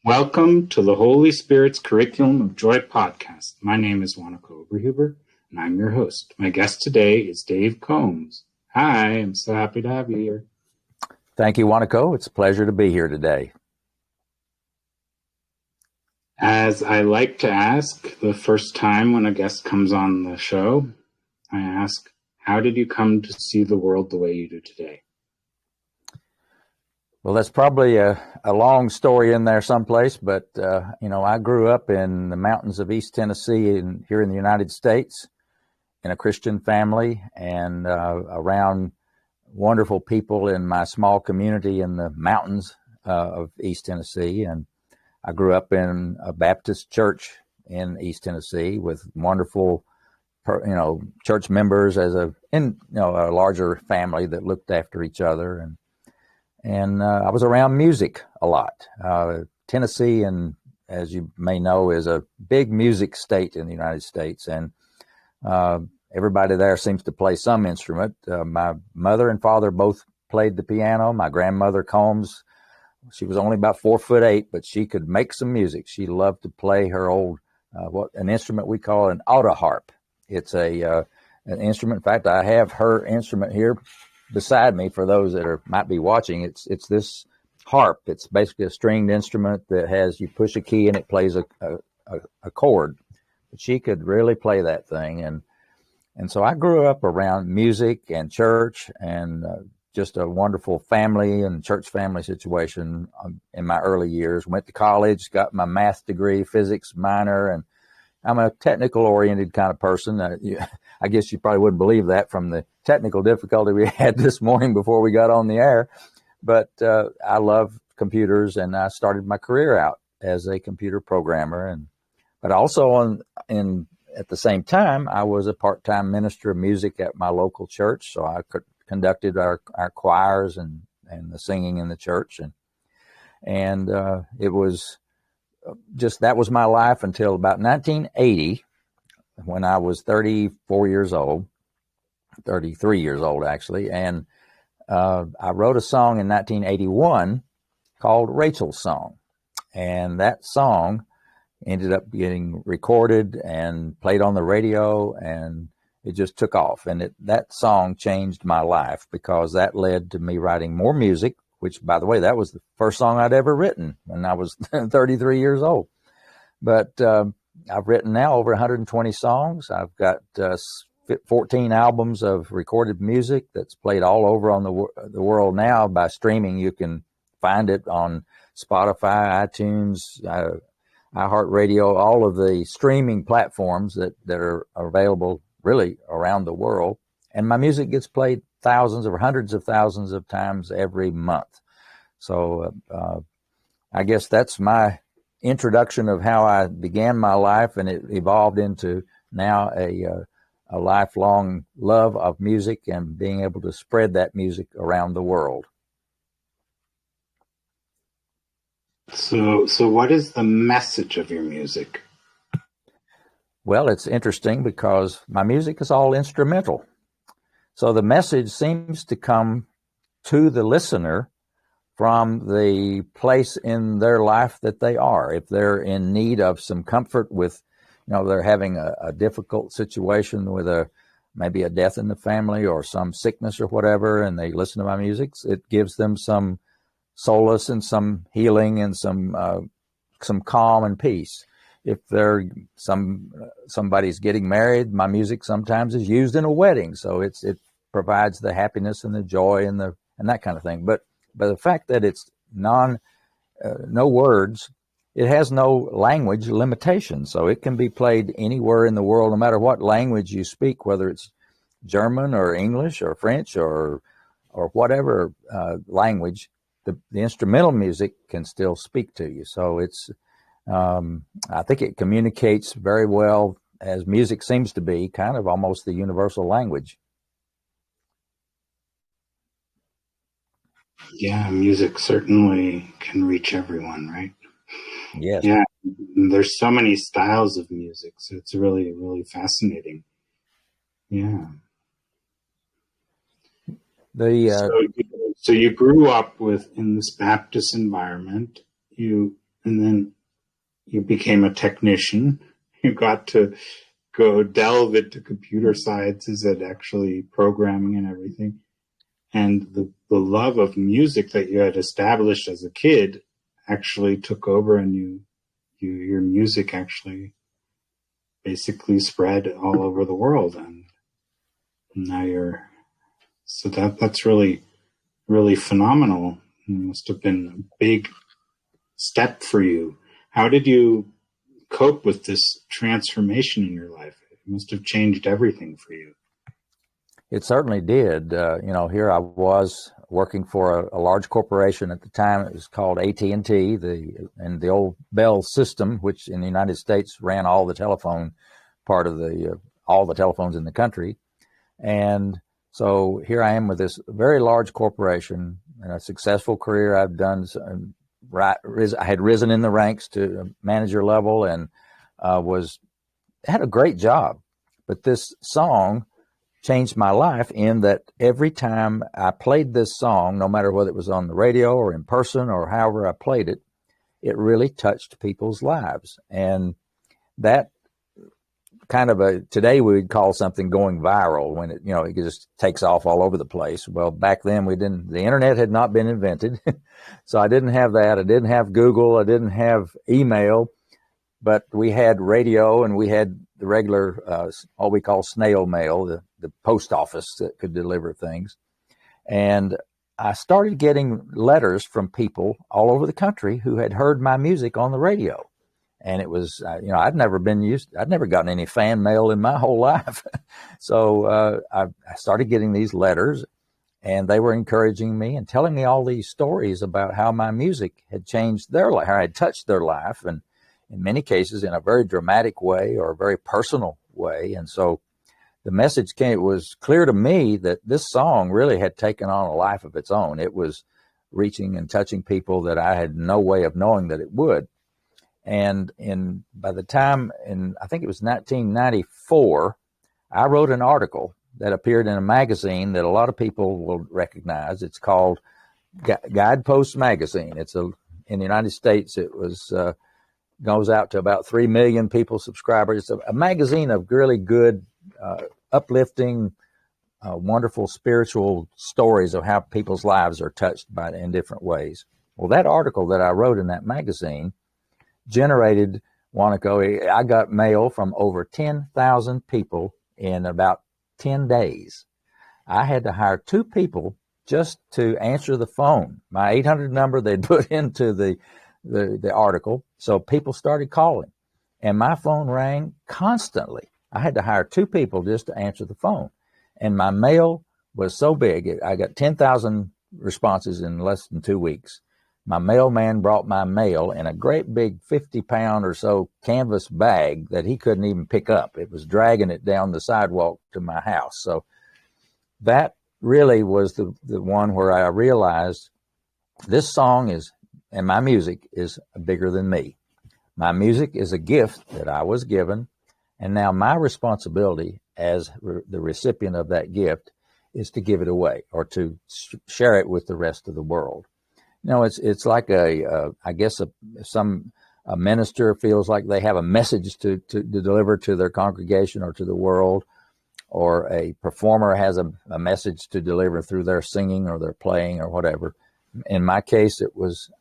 Welcome to the Holy Spirit's Curriculum of Joy podcast. My name is Wanako Oberhuber, and I'm your host. My guest today is Dave Combs. Hi, I'm so happy to have you here. Thank you, Wanako. It's a pleasure to be here today. As I like to ask the first time when a guest comes on the show, I ask, how did you come to see the world the way you do today? Well, that's probably a long story in there someplace, but, I grew up in the mountains of East Tennessee here in the United States in a Christian family and around wonderful people in my small community in the mountains of East Tennessee. And I grew up in a Baptist church in East Tennessee with wonderful, church members as a larger family that looked after each other. And I was around music a lot. Tennessee, and as you may know, is a big music state in the United States. And everybody there seems to play some instrument. My mother and father both played the piano. My grandmother Combs, she was only about 4'8", but she could make some music. She loved to play her old, an instrument we call an auto harp. It's an instrument. In fact, I have her instrument here beside me for those that might be watching. It's this harp. It's basically a stringed instrument that you push a key and it plays a chord. But she could really play that thing. And so I grew up around music and church and just a wonderful family and church family situation in my early years. Went to college, got my math degree, physics minor, and I'm a technical oriented kind of person. I guess you probably wouldn't believe that from the technical difficulty we had this morning before we got on the air. But I love computers, and I started my career out as a computer programmer. But also at the same time, I was a part-time minister of music at my local church. So I conducted our choirs and the singing in the church. And it was that was my life until about 1980, when I was 33 years old actually. And I wrote a song in 1981 called Rachel's Song. And that song ended up getting recorded and played on the radio, and it just took off. And that song changed my life because that led to me writing more music, which, by the way, that was the first song I'd ever written when I was 33 years old. But I've written now over 120 songs. I've got 14 albums of recorded music that's played all over on the world now by streaming. You can find it on Spotify, iTunes, iHeartRadio, all of the streaming platforms that are available really around the world. And my music gets played thousands or hundreds of thousands of times every month. So I guess that's my introduction of how I began my life, and it evolved into now a lifelong love of music and being able to spread that music around the world. So what is the message of your music? Well, it's interesting because my music is all instrumental. So the message seems to come to the listener from the place in their life that they are. If they're in need of some comfort with, they're having a difficult situation with maybe a death in the family or some sickness or whatever, and they listen to my music, it gives them some solace and some healing and some calm and peace. If somebody's getting married, my music sometimes is used in a wedding, so it provides the happiness and the joy and that kind of thing. But the fact that it's no words, it has no language limitation, so it can be played anywhere in the world, no matter what language you speak, whether it's German or English or French or whatever language. The instrumental music can still speak to you. So I think it communicates very well, as music seems to be kind of almost the universal language. Yeah, music certainly can reach everyone, right? Yes. Yeah, there's so many styles of music, so it's really, really fascinating. Yeah. So you grew up in this Baptist environment. You and then you became a technician. You got to go delve into computer sciences and actually programming and everything. And the love of music that you had established as a kid actually took over, and your music actually basically spread all over the world. And now so that's really, really phenomenal. It must have been a big step for you. How did you cope with this transformation in your life? It must have changed everything for you. It certainly did. Here I was working for a large corporation at the time. It was called AT&T, the old Bell system, which in the United States ran all the telephone part of all the telephones in the country. And so here I am with this very large corporation and a successful career. I've done. I had risen in the ranks to manager level and had a great job. But this song changed my life in that every time I played this song, no matter whether it was on the radio or in person or however I played it, it really touched people's lives. And that kind of today we would call something going viral when it just takes off all over the place. Well, back then the internet had not been invented. So I didn't have that. I didn't have Google. I didn't have email, but we had radio and we had the regular, what we call snail mail, the post office that could deliver things. And I started getting letters from people all over the country who had heard my music on the radio. And it was, I'd never gotten any fan mail in my whole life. So I started getting these letters, and they were encouraging me and telling me all these stories about how my music had changed their life, how I had touched their life, and in many cases in a very dramatic way or a very personal way. And so the message it was clear to me that this song really had taken on a life of its own. It was reaching and touching people that I had no way of knowing that it would. And by the time I think it was 1994, I wrote an article that appeared in a magazine that a lot of people will recognize. It's called Guidepost Magazine. In the United States, it goes out to about 3 million people subscribers. It's a magazine of really good, uplifting, wonderful spiritual stories of how people's lives are touched by it in different ways. Well, that article that I wrote in that magazine generated, Wanaco, I got mail from over 10,000 people in about 10 days. I had to hire 2 people just to answer the phone. My 800 number they'd put into the article. So people started calling, and my phone rang constantly. I had to hire 2 people just to answer the phone. And my mail was so big. I got 10,000 responses in less than 2 weeks. My mailman brought my mail in a great big 50-pound or so canvas bag that he couldn't even pick up. It was dragging it down the sidewalk to my house. So that really was the one where I realized this song and my music is bigger than me. My music is a gift that I was given, and now my responsibility as the recipient of that gift is to give it away or to share it with the rest of the world. It's like a minister feels like they have a message to deliver to their congregation or to the world, or a performer has a message to deliver through their singing or their playing or whatever. In my case,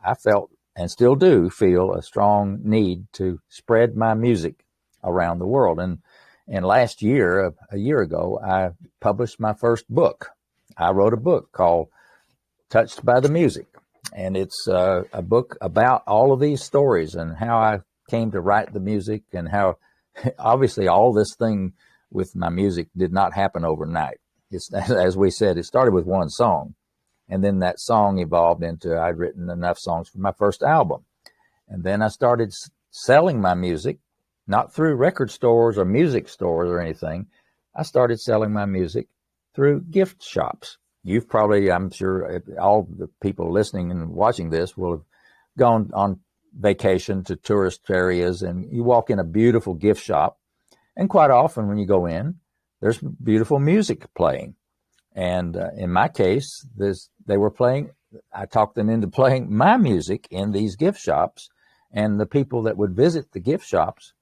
I felt and still do feel a strong need to spread my music around the world. And last year, a year ago, I published my first book. I wrote a book called Touched by the Music. And it's a book about all of these stories and how I came to write the music, and how obviously all this thing with my music did not happen overnight. As we said, it started with one song, and then that song evolved into I'd written enough songs for my first album. And then I started selling my music, not through record stores or music stores or anything. I started selling my music through gift shops. You've probably, I'm sure, all the people listening and watching this will have gone on vacation to tourist areas, and you walk in a beautiful gift shop, and quite often when you go in, there's beautiful music playing. And in my case, I talked them into playing my music in these gift shops, And the people that would visit the gift shops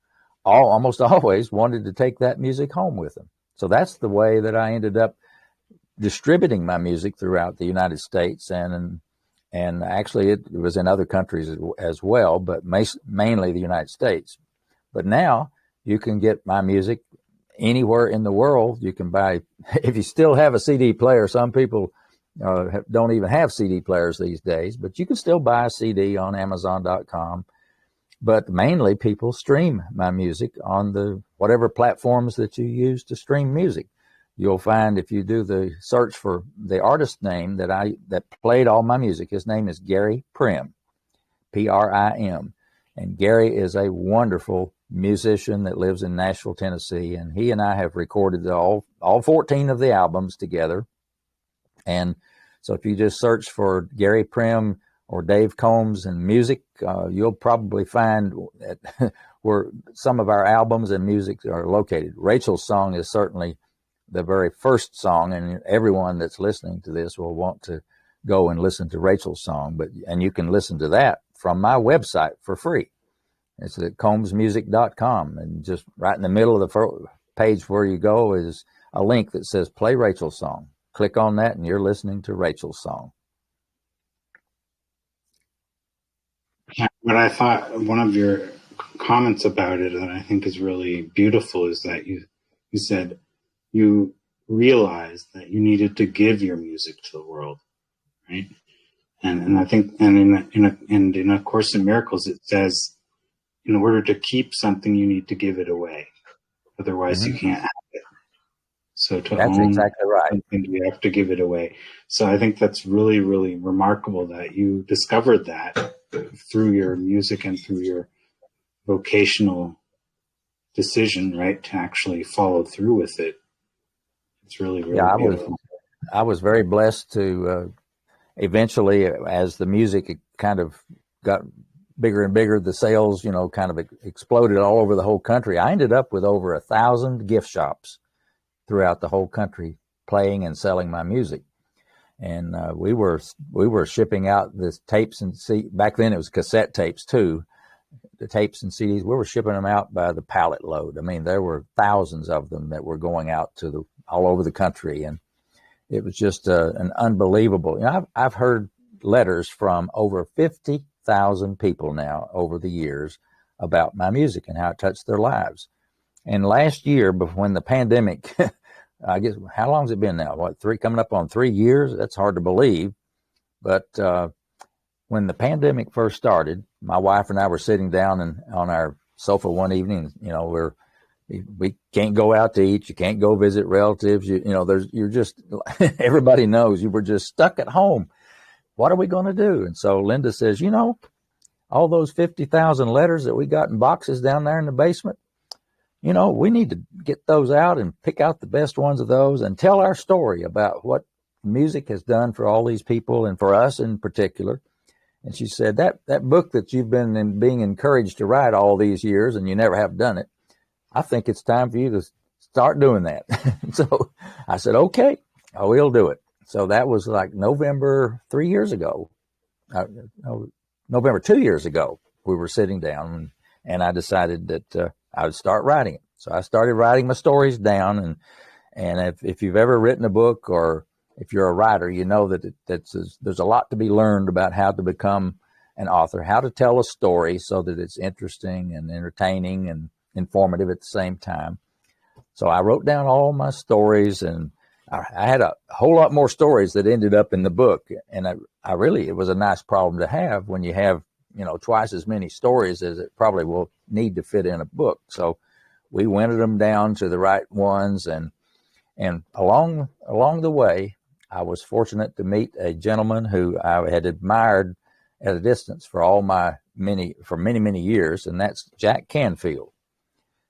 almost always wanted to take that music home with them. So that's the way that I ended up distributing my music throughout the United States, and actually it was in other countries as well, but mainly the United States. But now you can get my music anywhere in the world. You can buy, if you still have a CD player, some people don't even have CD players these days, but you can still buy a CD on Amazon.com. But mainly people stream my music on the whatever platforms that you use to stream music. You'll find if you do the search for the artist name that played all my music, his name is Gary Prim, P-R-I-M. And Gary is a wonderful musician that lives in Nashville, Tennessee. And he and I have recorded all 14 of the albums together. And so if you just search for Gary Prim or Dave Combs and music, you'll probably find where some of our albums and music are located. Rachel's song is certainly the very first song, and everyone that's listening to this will want to go and listen to Rachel's song. And you can listen to that from my website for free. It's at combsmusic.com, and just right in the middle of the page where you go is a link that says play Rachel's song. Click on that and you're listening to Rachel's song. Yeah, what I thought, one of your comments about it that I think is really beautiful is that you said you realized that you needed to give your music to the world, right? And I think, and in A Course in Miracles, it says, in order to keep something, you need to give it away. Otherwise, you can't have it. So that's own exactly right. something, you have to give it away. So I think that's really, really remarkable that you discovered that through your music and through your vocational decision, right, to actually follow through with it. It's really, really beautiful. I was very blessed to eventually, as the music kind of got bigger and bigger, the sales, kind of exploded all over the whole country. I ended up with over 1,000 gift shops throughout the whole country playing and selling my music. And we were shipping out the tapes and back then it was cassette tapes too. The tapes and CDs, we were shipping them out by the pallet load. I mean, there were thousands of them that were going out to all over the country, and it was just an unbelievable. I've heard letters from over 50,000 people now over the years about my music and how it touched their lives. And last year, when the pandemic, I guess, how long has it been now? Coming up on 3 years? That's hard to believe. But when the pandemic first started, my wife and I were sitting down on our sofa one evening. We can't go out to eat. You can't go visit relatives. You're just, everybody knows you were just stuck at home. What are we going to do? And so Linda says, all those 50,000 letters that we got in boxes down there in the basement, we need to get those out and pick out the best ones of those and tell our story about what music has done for all these people and for us in particular. And she said, that book that you've been being encouraged to write all these years and you never have done it, I think it's time for you to start doing that. So I said, okay, I will do it. So that was like November 2 years ago, we were sitting down and I decided that I would start writing it. So I started writing my stories down, and if you've ever written a book or if you're a writer, you know that there's a lot to be learned about how to become an author, how to tell a story so that it's interesting and entertaining and informative at the same time. So I wrote down all my stories, and I had a whole lot more stories that ended up in the book. And it was a nice problem to have when you have, twice as many stories as it probably will need to fit in a book. So we winted them down to the right ones. And along the way, I was fortunate to meet a gentleman who I had admired at a distance for many, many years. And that's Jack Canfield.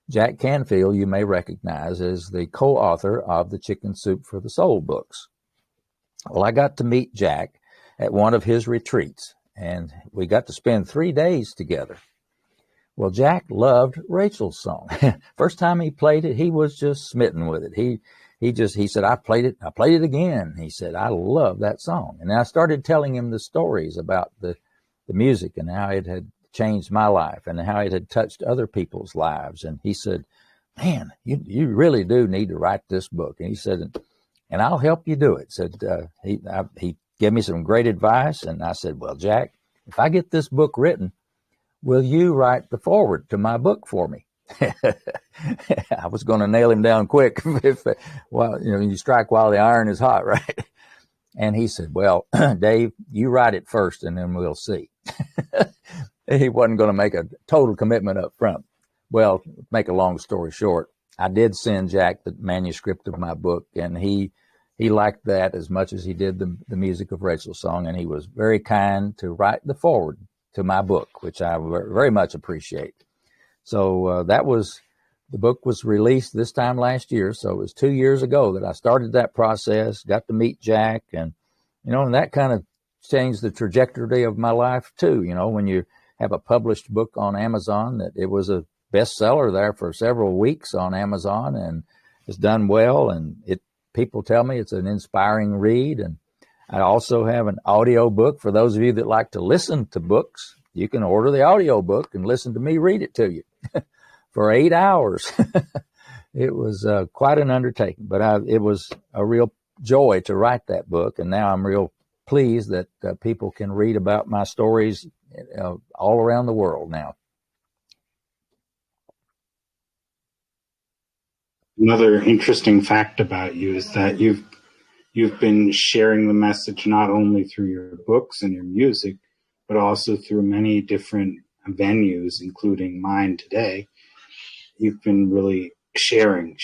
Jack Canfield, you may recognize as the co-author of the Chicken Soup for the Soul books. Well, I got to meet Jack at one of his retreats, and we got to spend 3 days together. Well, Jack loved Rachel's song. First time he played it, he was just smitten with it. He said, I played it again. He said, I love that song. And I started telling him the stories about the music and how it had changed my life and how it had touched other people's lives. And he said, man, you really do need to write this book. And he said, and I'll help you do it. Said he gave me some great advice. And I said, well, Jack, if I get this book written, will you write the foreword to my book for me? I was going to nail him down quick. Well, you strike while the iron is hot, right? And he said, well, Dave, you write it first and then we'll see. He wasn't going to make a total commitment up front. Well, make a long story short, I did send Jack the manuscript of my book, and he liked that as much as he did the music of Rachel's song, and he was very kind to write the foreword to my book, which I very much appreciate. So the book was released this time last year, so it was 2 years ago that I started that process, got to meet Jack, and and that kind of changed the trajectory of my life too. When you have a published book on Amazon, that it was a bestseller there for several weeks on Amazon, and it's done well, and people tell me it's an inspiring read. And I also have an audio book for those of you that like to listen to books. You can order the audio book and listen to me read it to you for 8 hours. It was quite an undertaking, but it was a real joy to write that book. And now I'm real pleased that people can read about my stories all around the world now. Another interesting fact about you is that you've been sharing the message not only through your books and your music, but also through many different venues, including mine today. You've been really sharing.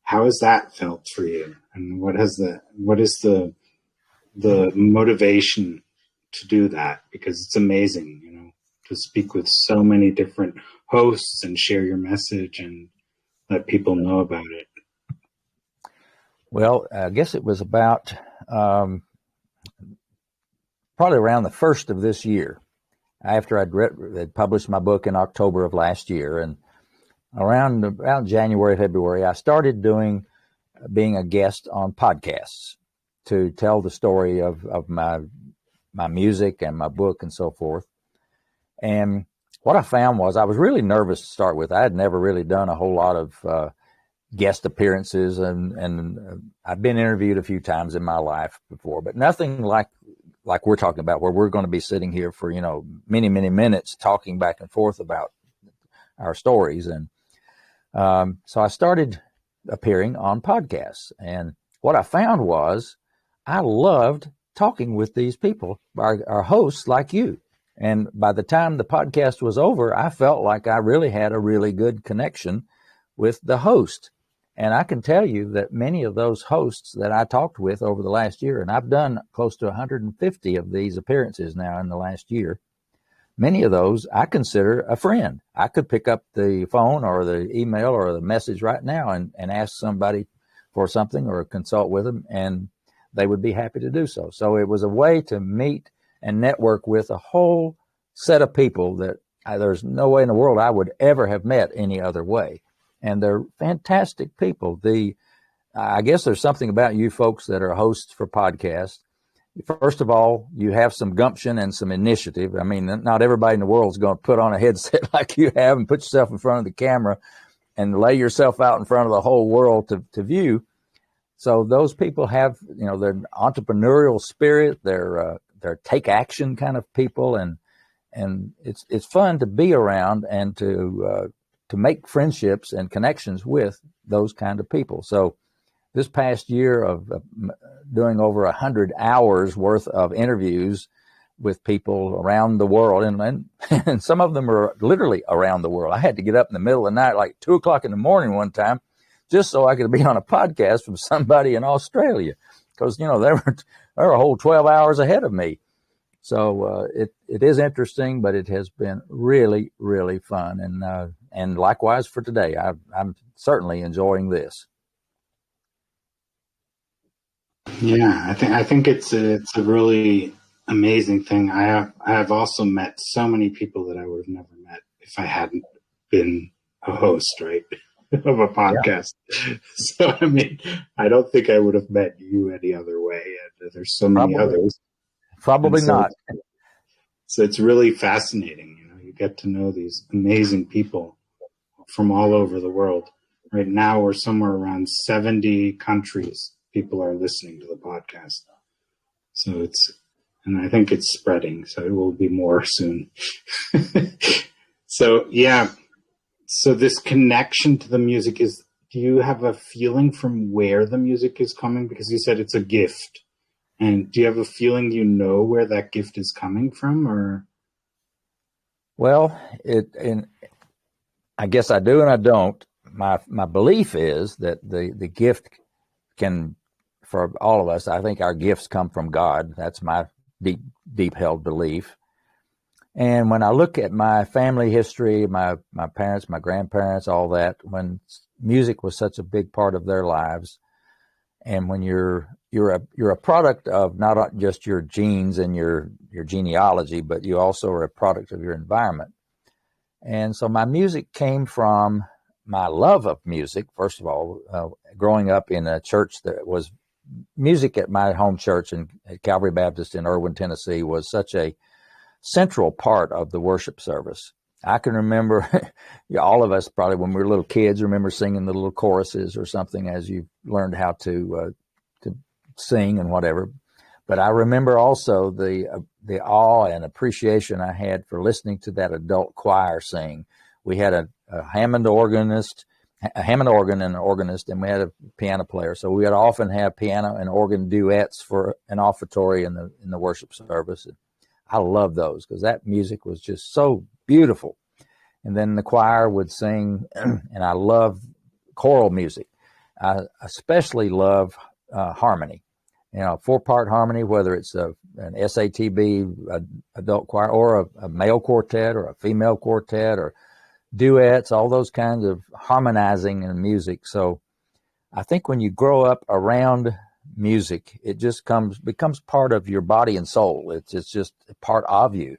How has that felt for you? And what is the motivation to do that? Because it's amazing, to speak with so many different hosts and share your message and let people know about it. Well, I guess it was about probably around the first of this year, after I'd published my book in October of last year, and around January, February, I started being a guest on podcasts to tell the story of my music and my book and so forth. And what I found was I was really nervous to start with. I had never really done a whole lot of guest appearances, and I've been interviewed a few times in my life before, but nothing like we're talking about, where we're going to be sitting here for many minutes talking back and forth about our stories. And so I started appearing on podcasts, and what I found was I loved talking with these people, our hosts like you. And by the time the podcast was over, I felt like I really had a really good connection with the host. And I can tell you that many of those hosts that I talked with over the last year, and I've done close to 150 of these appearances now in the last year, many of those I consider a friend. I could pick up the phone or the email or the message right now and ask somebody for something or consult with them, and they would be happy to do so. So it was a way to meet and network with a whole set of people that there's no way in the world I would ever have met any other way. And they're fantastic people. I guess there's something about you folks that are hosts for podcasts. First of all, you have some gumption and some initiative. I mean, not everybody in the world is going to put on a headset like you have and put yourself in front of the camera and lay yourself out in front of the whole world to view. So those people have, their entrepreneurial spirit, their take action kind of people, and it's fun to be around and to make friendships and connections with those kind of people. So this past year of doing over 100 hours worth of interviews with people around the world, and some of them are literally around the world. I had to get up in the middle of the night, like 2:00 in the morning one time, just so I could be on a podcast from somebody in Australia, because they were a whole 12 hours ahead of me. So it is interesting, but it has been really, really fun, and likewise for today. I'm certainly enjoying this. Yeah, I think it's a really amazing thing. I have also met so many people that I would have never met if I hadn't been a host, right, of a podcast. Yeah. So I mean, I don't think I would have met you any other way. And there's so many others. Probably not. So it's really fascinating. You know, you get to know these amazing people from all over the world. Right now, we're somewhere around 70 countries. People are listening to the podcast. So and I think it's spreading. So it will be more soon. So, yeah. So this connection to the music do you have a feeling from where the music is coming? Because you said it's a gift. And do you have a feeling you know where that gift is coming from, or? Well, I guess I do and I don't. My belief is that the gift can, for all of us, I think our gifts come from God. That's my deep held belief. And when I look at my family history, my parents, my grandparents, all that, when music was such a big part of their lives, and when you're a product of not just your genes and your genealogy, but you also are a product of your environment. And so my music came from my love of music, first of all, growing up in a church that was music at my home church at Calvary Baptist in Irwin, Tennessee, was such a central part of the worship service. I can remember, all of us probably when we were little kids remember singing the little choruses or something as you learned how to sing and whatever. But I remember also the awe and appreciation I had for listening to that adult choir sing. We had a Hammond organ and an organist, and we had a piano player. So we would often have piano and organ duets for an offertory in the worship service. I love those because that music was just so beautiful. And then the choir would sing, and I love choral music. I especially love harmony. You know, 4-part harmony, whether it's an SATB adult choir or a male quartet or a female quartet or duets, all those kinds of harmonizing in music. So I think when you grow up around music, it just becomes part of your body and soul. It's just a part of you.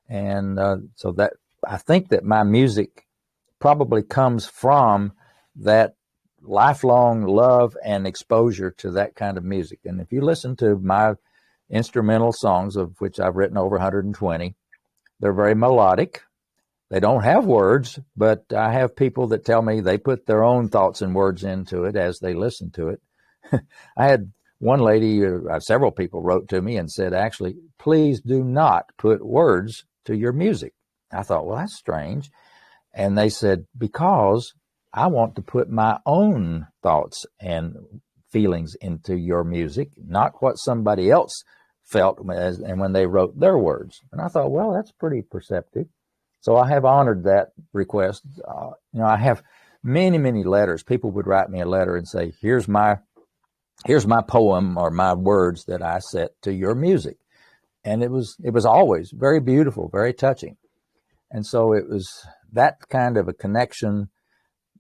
And so that I think that my music probably comes from that lifelong love and exposure to that kind of music. And if you listen to my instrumental songs, of which I've written over 120, they're very melodic. They don't have words, but I have people that tell me they put their own thoughts and words into it as they listen to it. I had one lady, several people wrote to me and said, actually, please do not put words to your music. I thought, well, that's strange. And they said, because I want to put my own thoughts and feelings into your music, not what somebody else felt and when they wrote their words. And I thought, well, that's pretty perceptive. So I have honored that request. I have many, many letters. People would write me a letter and say, here's my poem or my words that I set to your music. And it was always very beautiful, very touching. And so it was that kind of a connection,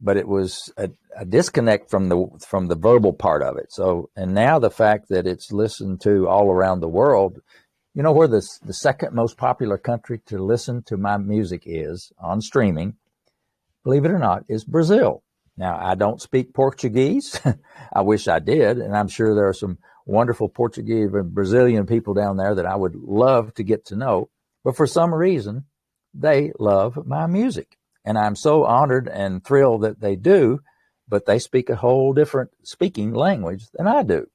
but it was a disconnect from the verbal part of it. So, and now the fact that it's listened to all around the world, you know where the second most popular country to listen to my music is on streaming, believe it or not, is Brazil. Now, I don't speak Portuguese. I wish I did. And I'm sure there are some wonderful Portuguese and Brazilian people down there that I would love to get to know. But for some reason, they love my music. And I'm so honored and thrilled that they do, but they speak a whole different speaking language than I do.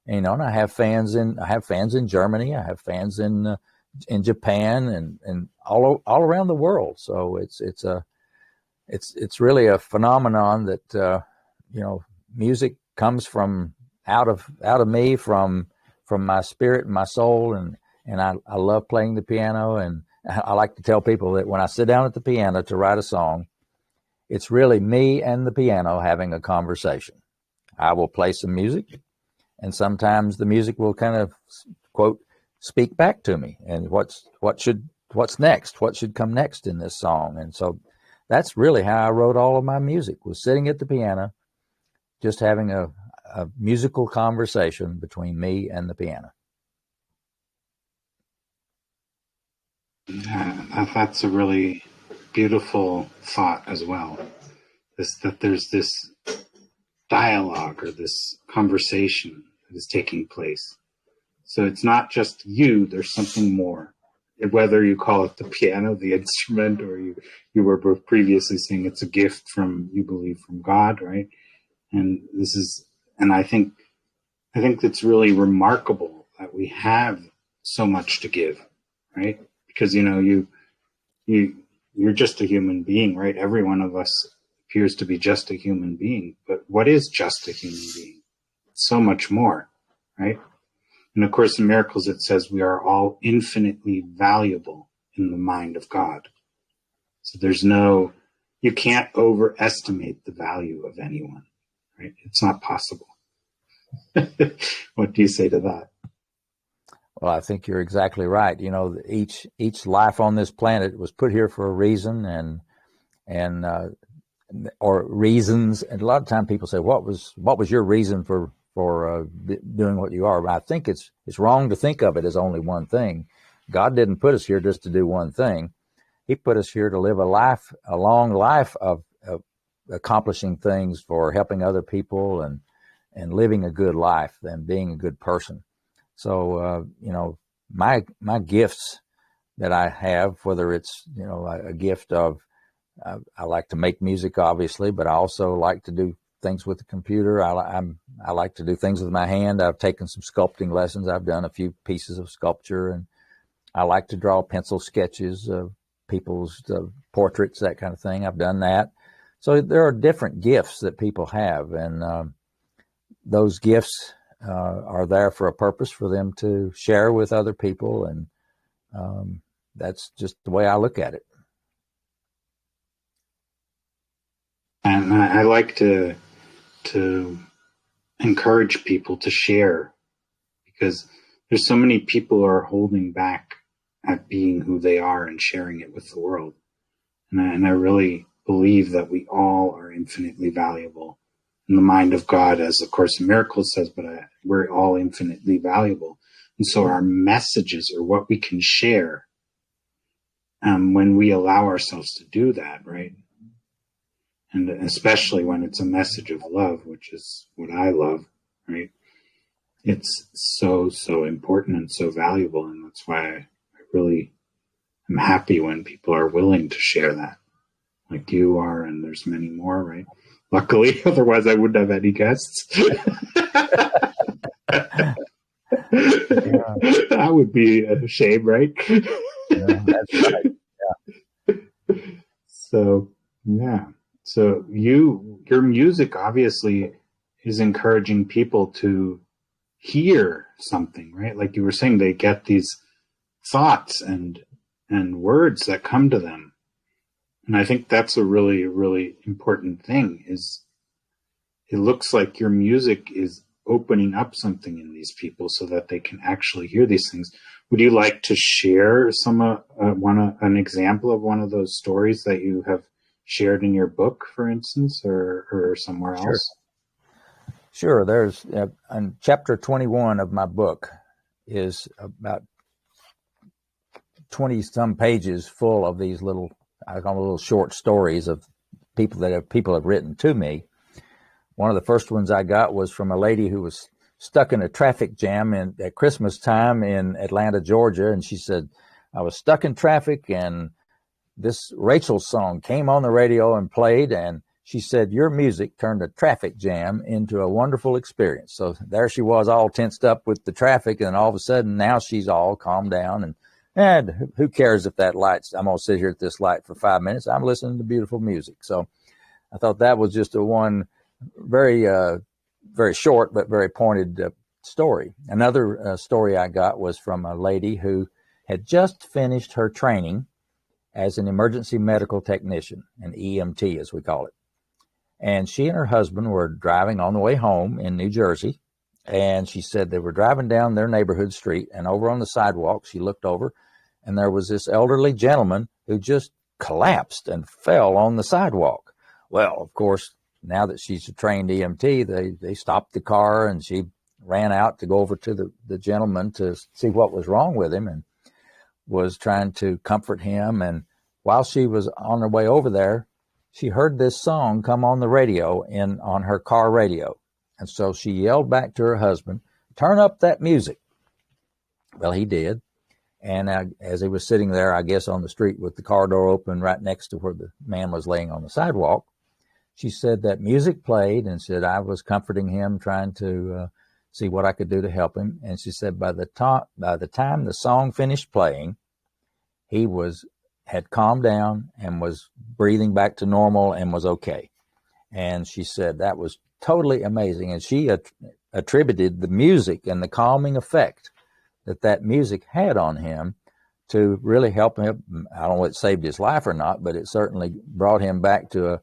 And I have fans in Germany. I have fans in Japan and all around the world. So it's really a phenomenon that music comes from out of me, from my spirit and my soul, and I love playing the piano. And I like to tell people that when I sit down at the piano to write a song, it's really me and the piano having a conversation. I will play some music, and sometimes the music will kind of, quote, speak back to me, and what's next, what should come next in this song. And so that's really how I wrote all of my music, was sitting at the piano, just having a musical conversation between me and the piano. Yeah, that's a really beautiful thought as well. That there's this dialogue or this conversation that is taking place. So it's not just you, there's something more. whether you call it the piano, the instrument, or you were previously saying it's a gift from, you believe, from God, right? And I think it's really remarkable that we have so much to give, right? Because, you're just a human being, right? Every one of us appears to be just a human being, but what is just a human being? It's so much more, right? In A Course in Miracles, it says we are all infinitely valuable in the mind of God. So you can't overestimate the value of anyone, right? It's not possible. What do you say to that? Well, I think you're exactly right. Each life on this planet was put here for a reason, and or reasons. And a lot of time people say, "What was your reason for doing what you are?" But I think it's wrong to think of it as only one thing. God didn't put us here just to do one thing. He put us here to live a long life of accomplishing things, for helping other people and living a good life and being a good person. So, my gifts that I have, whether it's, a gift of, I like to make music, obviously, but I also like to do things with the computer. I like to do things with my hand. I've taken some sculpting lessons. I've done a few pieces of sculpture, and I like to draw pencil sketches of people's portraits, that kind of thing. I've done that. So there are different gifts that people have, and those gifts are there for a purpose, for them to share with other people, and that's just the way I look at it. And I like to encourage people to share, because there's so many people who are holding back at being who they are and sharing it with the world. And I really believe that we all are infinitely valuable in the mind of God, as the Course in Miracles says, but we're all infinitely valuable. And so our messages are what we can share when we allow ourselves to do that, right? And especially when it's a message of love, which is what I love, right? It's so, so important and so valuable. And that's why I really am happy when people are willing to share that, like you are, and there's many more, right? Luckily, otherwise I wouldn't have any guests. That would be a shame, right? Yeah, that's right. Yeah. So, yeah. So your music obviously is encouraging people to hear something, right? Like you were saying, they get these thoughts and words that come to them. And I think that's a really, really important thing. Is it looks like your music is opening up something in these people so that they can actually hear these things. Would you like to share an example of one of those stories that you have shared in your book, for instance, or somewhere else? Sure. There's in chapter 21 of my book is about 20 some pages full of these little, I call them little short stories of people have written to me. One of the first ones I got was from a lady who was stuck in a traffic jam at Christmas time in Atlanta, Georgia. And she said, "I was stuck in traffic and this Rachel song came on the radio and played, and she said, your music turned a traffic jam into a wonderful experience." So there she was, all tensed up with the traffic, and all of a sudden now she's all calmed down, and who cares if that light's, I'm going to sit here at this light for 5 minutes. I'm listening to beautiful music. So I thought that was just a one very, very short but very pointed story. Another story I got was from a lady who had just finished her training as an emergency medical technician, an EMT as we call it. And she and her husband were driving on the way home in New Jersey. And she said they were driving down their neighborhood street, and over on the sidewalk, she looked over, and there was this elderly gentleman who just collapsed and fell on the sidewalk. Well, of course, now that she's a trained EMT, they stopped the car, and she ran out to go over to the gentleman to see what was wrong with him, and was trying to comfort him. And while she was on her way over there, she heard this song come on the radio on her car radio. And so she yelled back to her husband, "Turn up that music." Well, he did. And as he was sitting there, I guess on the street with the car door open right next to where the man was laying on the sidewalk, she said that music played, and said I was comforting him, trying to see what I could do to help him. And she said by the time the song finished playing, he had calmed down and was breathing back to normal and was okay. And she said that was totally amazing. And she attributed the music and the calming effect that music had on him to really help him. I don't know if it saved his life or not, but it certainly brought him back to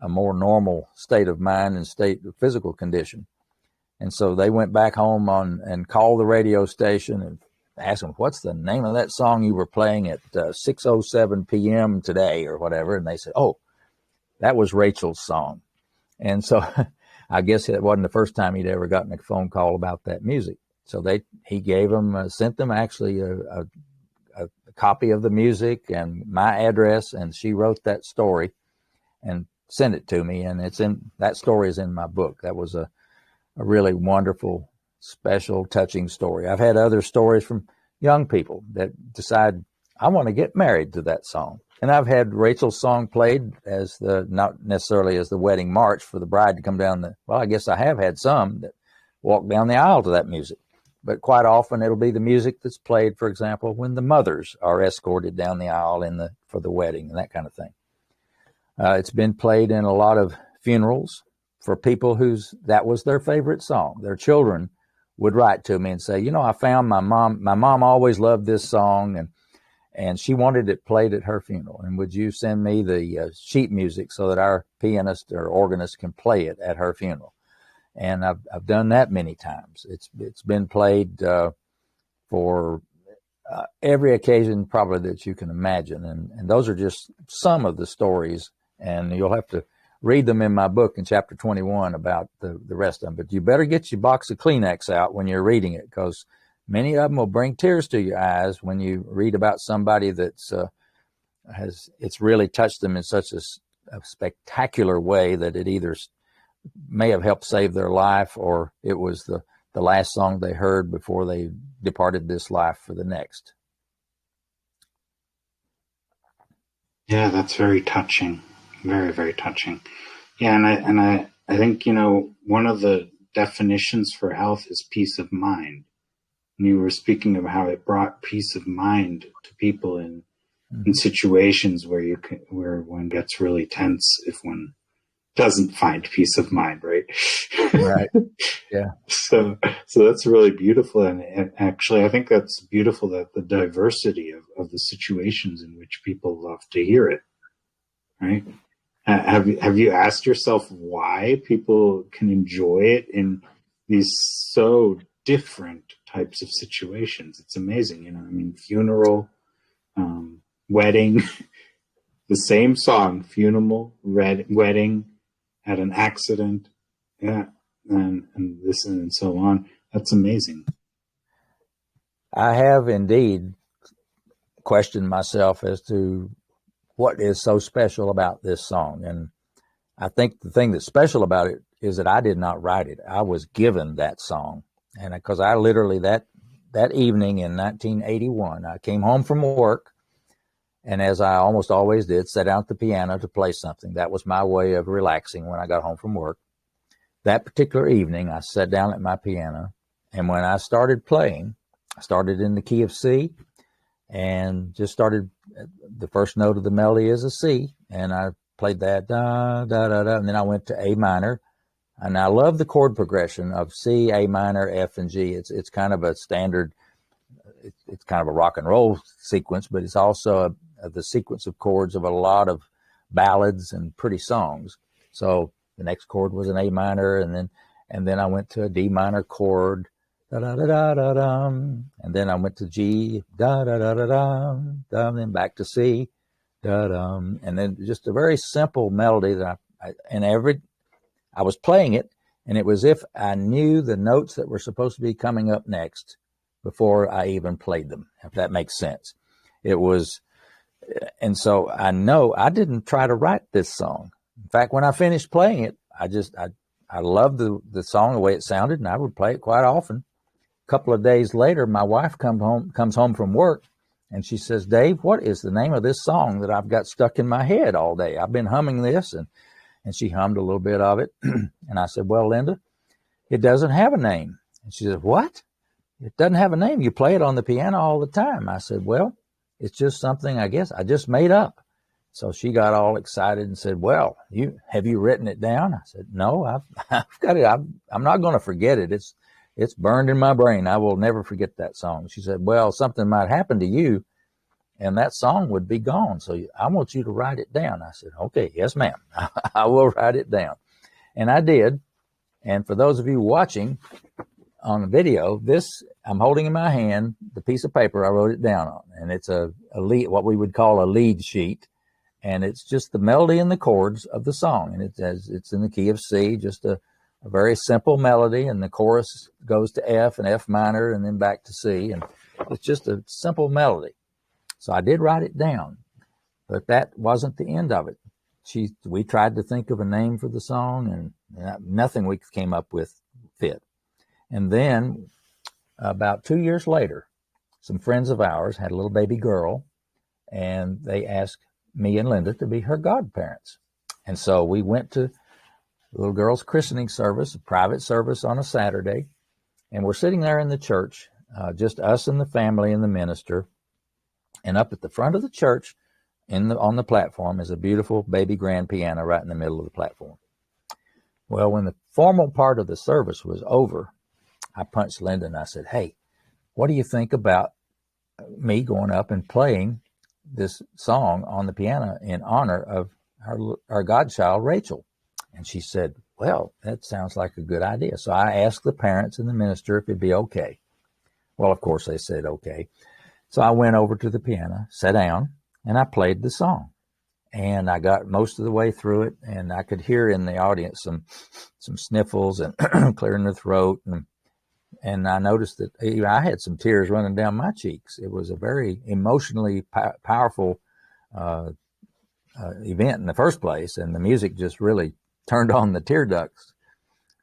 a more normal state of mind and state of physical condition. And so they went back home and called the radio station and asked them, what's the name of that song you were playing at 6:07 p.m. today or whatever? And they said, oh, that was Rachel's song. And so I guess it wasn't the first time he'd ever gotten a phone call about that music. So he gave them, sent them actually a copy of the music and my address, and she wrote that story and sent it to me. And that story is in my book. That was a really wonderful, special, touching story. I've had other stories from young people that decide, I want to get married to that song. And I've had Rachel's song played as not necessarily as the wedding march for the bride to come down I guess I have had some that walk down the aisle to that music. But quite often it'll be the music that's played, for example, when the mothers are escorted down the aisle for the wedding and that kind of thing. It's been played in a lot of funerals for people that was their favorite song. Their children would write to me and say, I found my mom always loved this song, and she wanted it played at her funeral. And would you send me the sheet music so that our pianist or organist can play it at her funeral? And I've done that many times. It's been played for every occasion probably that you can imagine. And those are just some of the stories, and you'll have to read them in my book in chapter 21 about the rest of them. But you better get your box of Kleenex out when you're reading it, because many of them will bring tears to your eyes when you read about somebody that's it's really touched them in such a spectacular way that it either may have helped save their life, or it was the last song they heard before they departed this life for the next. Yeah, that's very touching. Very, very touching. Yeah, and I think, one of the definitions for health is peace of mind. And you were speaking of how it brought peace of mind to people in situations where one gets really tense if one doesn't find peace of mind, right? Right. Yeah. So that's really beautiful. And actually, I think that's beautiful, that the diversity of the situations in which people love to hear it, right? Have you asked yourself why people can enjoy it in these so different types of situations? It's amazing, funeral, wedding, the same song, funeral, wedding, had an accident, yeah, and this and so on. That's amazing. I have indeed questioned myself as to what is so special about this song. And I think the thing that's special about it is that I did not write it. I was given that song. And because I literally, that evening in 1981, I came home from work, and as I almost always did, sat down at the piano to play something. That was my way of relaxing when I got home from work. That particular evening, I sat down at my piano, and when I started playing, I started in the key of C, and just started, the first note of the melody is a C, and I played that, da, da, da, da, and then I went to A minor. And I love the chord progression of C, A minor, F, and G. It's kind of a standard, it's kind of a rock and roll sequence, but it's also the sequence of chords of a lot of ballads and pretty songs. So the next chord was an A minor, and then I went to a D minor chord, da da da da da dum, and then I went to G, da da da da dum, dum, then back to C, da dum, and then just a very simple melody that I was playing it, and it was if I knew the notes that were supposed to be coming up next before I even played them, if that makes sense. It was, and so I know I didn't try to write this song. In fact, when I finished playing it, I loved the song, the way it sounded, and I would play it quite often. A couple of days later, my wife comes home from work, And she says, Dave, what is the name of this song that I've got stuck in my head all day? I've been humming this. And she hummed a little bit of it. And I said, well, Linda, it doesn't have a name. And she said, what? It doesn't have a name. You play it on the piano all the time. I said, well, it's just something I guess I just made up. So she got all excited and said, well, have you written it down? I said, no, I've got it. I'm not going to forget it. It's burned in my brain. I will never forget that song. She said, well, something might happen to you and that song would be gone. So I want you to write it down. I said, okay, yes, ma'am. I will write it down. And I did. And for those of you watching on the video, I'm holding in my hand the piece of paper I wrote it down on. And it's a lead, what we would call a lead sheet. And it's just the melody and the chords of the song. And it's in the key of C, just a very simple melody. And the chorus goes to F and F minor and then back to C. And it's just a simple melody. So I did write it down, but that wasn't the end of it. We tried to think of a name for the song, and nothing we came up with fit. And then about 2 years later, some friends of ours had a little baby girl, and they asked me and Linda to be her godparents. And so we went to the little girl's christening service, a private service on a Saturday, and we're sitting there in the church, just us and the family and the minister. And up at the front of the church, on the platform, is a beautiful baby grand piano right in the middle of the platform. Well, when the formal part of the service was over, I punched Linda and I said, hey, what do you think about me going up and playing this song on the piano in honor of our godchild, Rachel? And she said, well, that sounds like a good idea. So I asked the parents and the minister if it'd be okay. Well, of course, they said okay. So I went over to the piano, sat down, and I played the song. And I got most of the way through it, and I could hear in the audience some sniffles and clearing the throat. And I noticed that I had some tears running down my cheeks. It was a very emotionally powerful event in the first place, and the music just really turned on the tear ducts.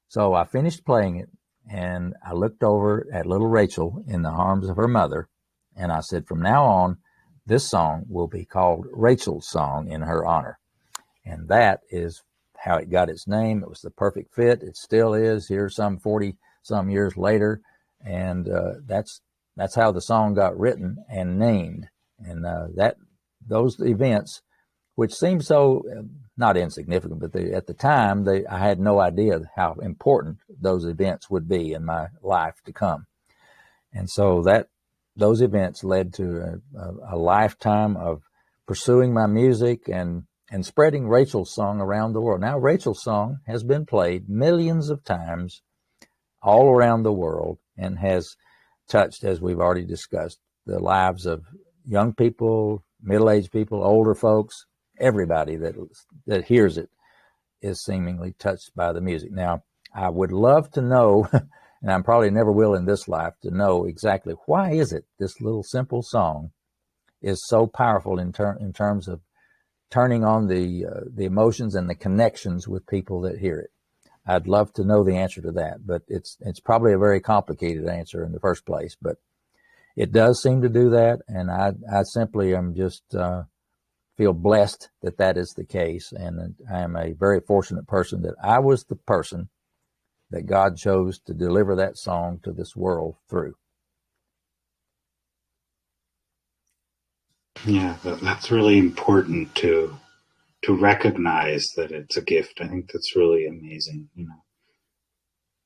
So I finished playing it, and I looked over at little Rachel in the arms of her mother, and I said, from now on, this song will be called Rachel's Song in her honor. And that is how it got its name. It was the perfect fit. It still is here some 40-some years later. And that's how the song got written and named. And those events, which seem so not insignificant, but at the time, I had no idea how important those events would be in my life to come. And so those events led to a lifetime of pursuing my music and spreading Rachel's Song around the world. Now, Rachel's Song has been played millions of times all around the world and has touched, as we've already discussed, the lives of young people, middle-aged people, older folks. Everybody that hears it is seemingly touched by the music. Now, I would love to know, and I probably never will in this life, to know exactly why is it this little simple song is so powerful in terms of turning on the emotions and the connections with people that hear it. I'd love to know the answer to that, but it's probably a very complicated answer in the first place. But it does seem to do that, and I simply am just feel blessed that is the case, and I am a very fortunate person that I was the person that God chose to deliver that song to this world through. Yeah, that's really important to recognize that it's a gift. I think that's really amazing,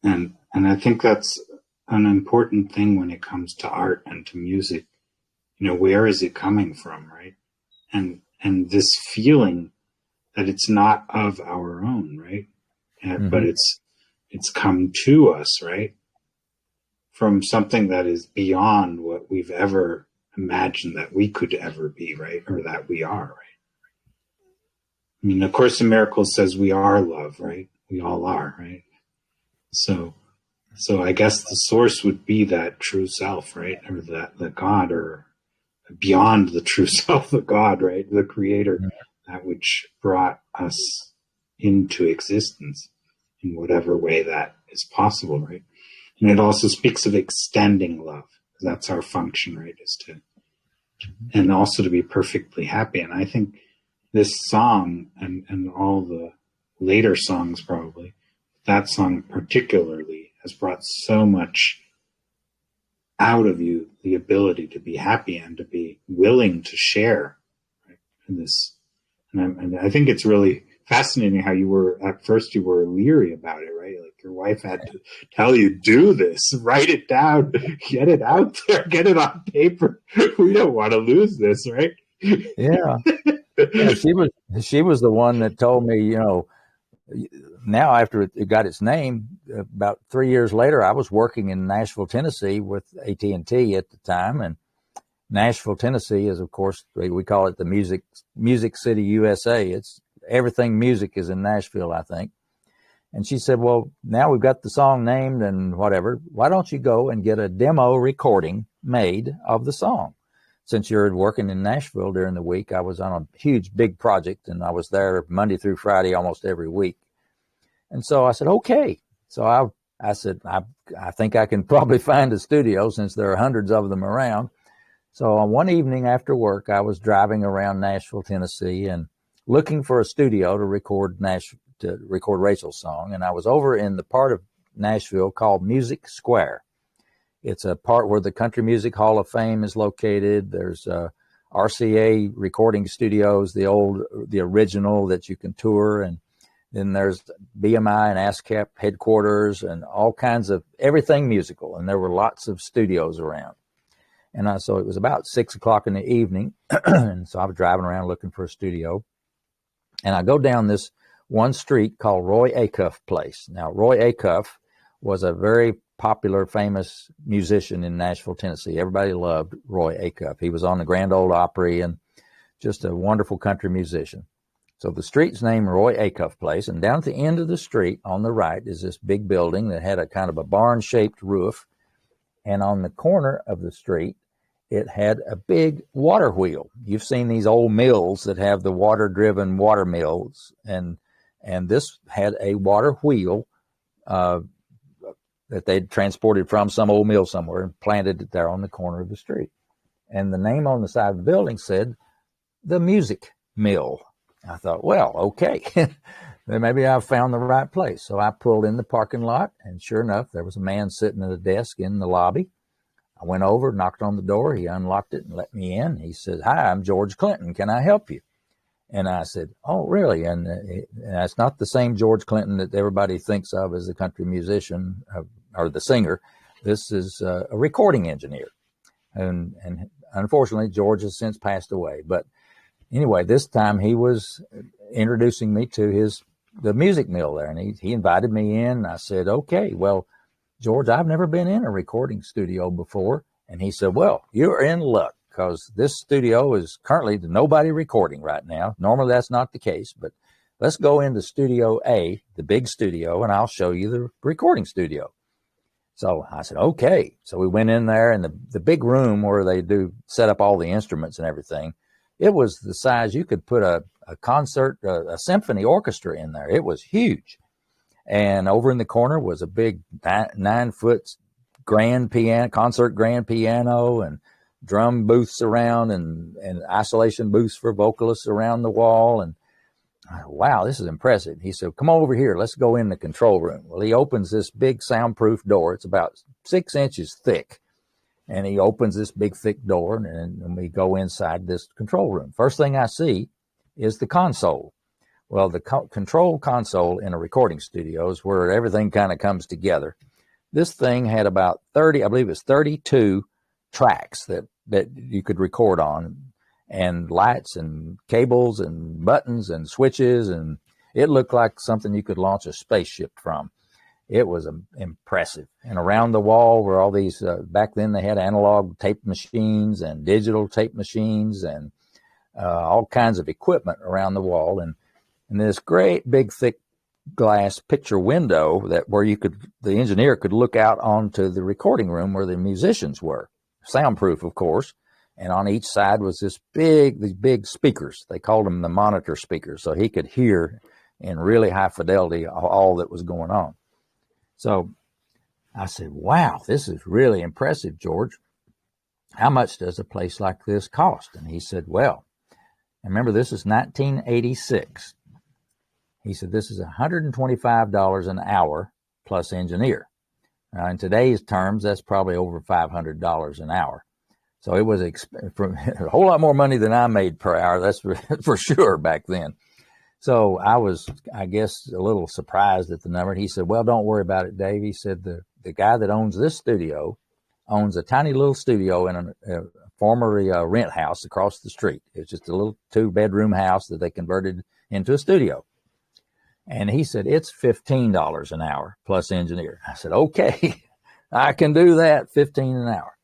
And I think that's an important thing when it comes to art and to music. Where is it coming from, right? And this feeling that it's not of our own, right? But it's come to us, right? From something that is beyond what we've ever imagined that we could ever be, right? Or that we are, right? I mean, A Course in Miracles says we are love, right? We all are, right? So I guess the source would be that true self, right? Or the God, or beyond the true self, the God, right? The creator, that which brought us into existence in whatever way that is possible, right? And it also speaks of extending love. That's our function, right? Is and also to be perfectly happy. And I think this song and all the later songs, probably that song particularly, has brought so much out of you, the ability to be happy and to be willing to share, right, in this. And I think it's really fascinating how you were, at first you were leery about it, right? Like your wife had to tell you, do this, write it down, get it out there, get it on paper. We don't want to lose this, right? Yeah. Yeah, she was the one that told me, you know, now after it got its name, about 3 years later, I was working in Nashville, Tennessee with AT&T at the time. And Nashville, Tennessee is, of course, we call it the music city USA. It's everything music is in Nashville, I think. And she said, well, now we've got the song named and whatever. Why don't you go and get a demo recording made of the song? Since you're working in Nashville during the week, I was on a huge, big project, and I was there Monday through Friday almost every week. And so I said, okay. So I said, I think I can probably find a studio since there are hundreds of them around. So on one evening after work, I was driving around Nashville, Tennessee, and looking for a studio to record Rachel's song. And I was over in the part of Nashville called Music Square. It's a part where the Country Music Hall of Fame is located. There's RCA recording studios, the original that you can tour. And then there's BMI and ASCAP headquarters and all kinds of everything musical. And there were lots of studios around. And so it was about 6 o'clock in the evening. And so I was driving around looking for a studio. And I go down this one street called Roy Acuff Place. Now, Roy Acuff was a very popular, famous musician in Nashville, Tennessee. Everybody loved Roy Acuff. He was on the Grand Ole Opry and just a wonderful country musician. So the street's named Roy Acuff Place, and down at the end of the street on the right is this big building that had a kind of a barn-shaped roof. And on the corner of the street, it had a big water wheel. You've seen these old mills that have the water-driven water mills, and this had a water wheel that they'd transported from some old mill somewhere and planted it there on the corner of the street. And the name on the side of the building said, the Music Mill. I thought, well, okay, then maybe I've found the right place. So I pulled in the parking lot, and sure enough, there was a man sitting at a desk in the lobby. I went over, knocked on the door. He unlocked it and let me in. He said, hi, I'm George Clinton. Can I help you? And I said, oh, really? And it's not the same George Clinton that everybody thinks of as a country musician or the singer. This is a recording engineer. And unfortunately, George has since passed away. But anyway, this time he was introducing me to the music mill there. And he invited me in. I said, okay, well, George, I've never been in a recording studio before. And he said, well, you're in luck, because this studio is currently nobody recording right now. Normally that's not the case, but let's go into Studio A, the big studio, and I'll show you the recording studio. So I said, okay. So we went in there, and the big room where they do set up all the instruments and everything, it was the size you could put a concert, a symphony orchestra in there. It was huge. And over in the corner was a big 9-foot grand piano, concert grand piano, and drum booths around, and isolation booths for vocalists around the wall. And wow, this is impressive. He said, come over here. Let's go in the control room. Well, he opens this big soundproof door. It's about 6 inches thick. And he opens this big thick door, and we go inside this control room. First thing I see is the console. Well, the control console in a recording studio is where everything kind of comes together. This thing had about 30, I believe it's 32 tracks that you could record on, and lights and cables and buttons and switches, and it looked like something you could launch a spaceship from. It was impressive. And around the wall were all these, back then they had analog tape machines and digital tape machines and all kinds of equipment around the wall. And this great big thick glass picture window where the engineer could look out onto the recording room where the musicians were. Soundproof, of course. And on each side was these big speakers. They called them the monitor speakers. So he could hear in really high fidelity all that was going on. So I said, wow, this is really impressive, George. how much does a place like this cost? And he said, well, and remember, this is 1986. He said, this is $125 an hour plus engineer. Now, in today's terms, that's probably over $500 an hour. So it was a whole lot more money than I made per hour. That's for sure back then. So I was, I guess, a little surprised at the number. He said, well, don't worry about it, Dave. He said, the guy that owns this studio owns a tiny little studio in a former rent house across the street. It's just a little 2-bedroom house that they converted into a studio. And he said, it's $15 an hour plus engineer. I said, okay, I can do that, $15 an hour.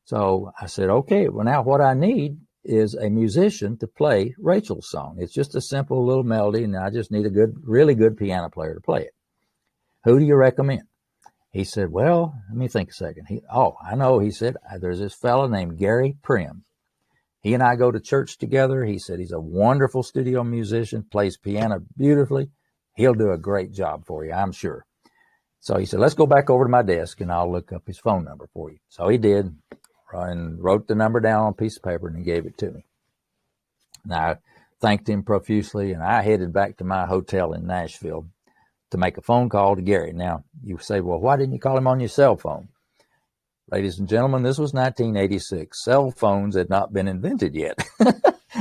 So I said, okay, well, now what I need is a musician to play Rachel's song. It's just a simple little melody, and I just need a really good piano player to play it. Who do you recommend? He said, well, let me think a second. I know. He said, there's this fellow named Gary Prim. He and I go to church together. He said he's a wonderful studio musician, plays piano beautifully. He'll do a great job for you, I'm sure. So he said, let's go back over to my desk and I'll look up his phone number for you. So he did, and wrote the number down on a piece of paper and he gave it to me. And I thanked him profusely, and I headed back to my hotel in Nashville to make a phone call to Gary. Now, you say, well, why didn't you call him on your cell phone? Ladies and gentlemen, this was 1986. Cell phones had not been invented yet.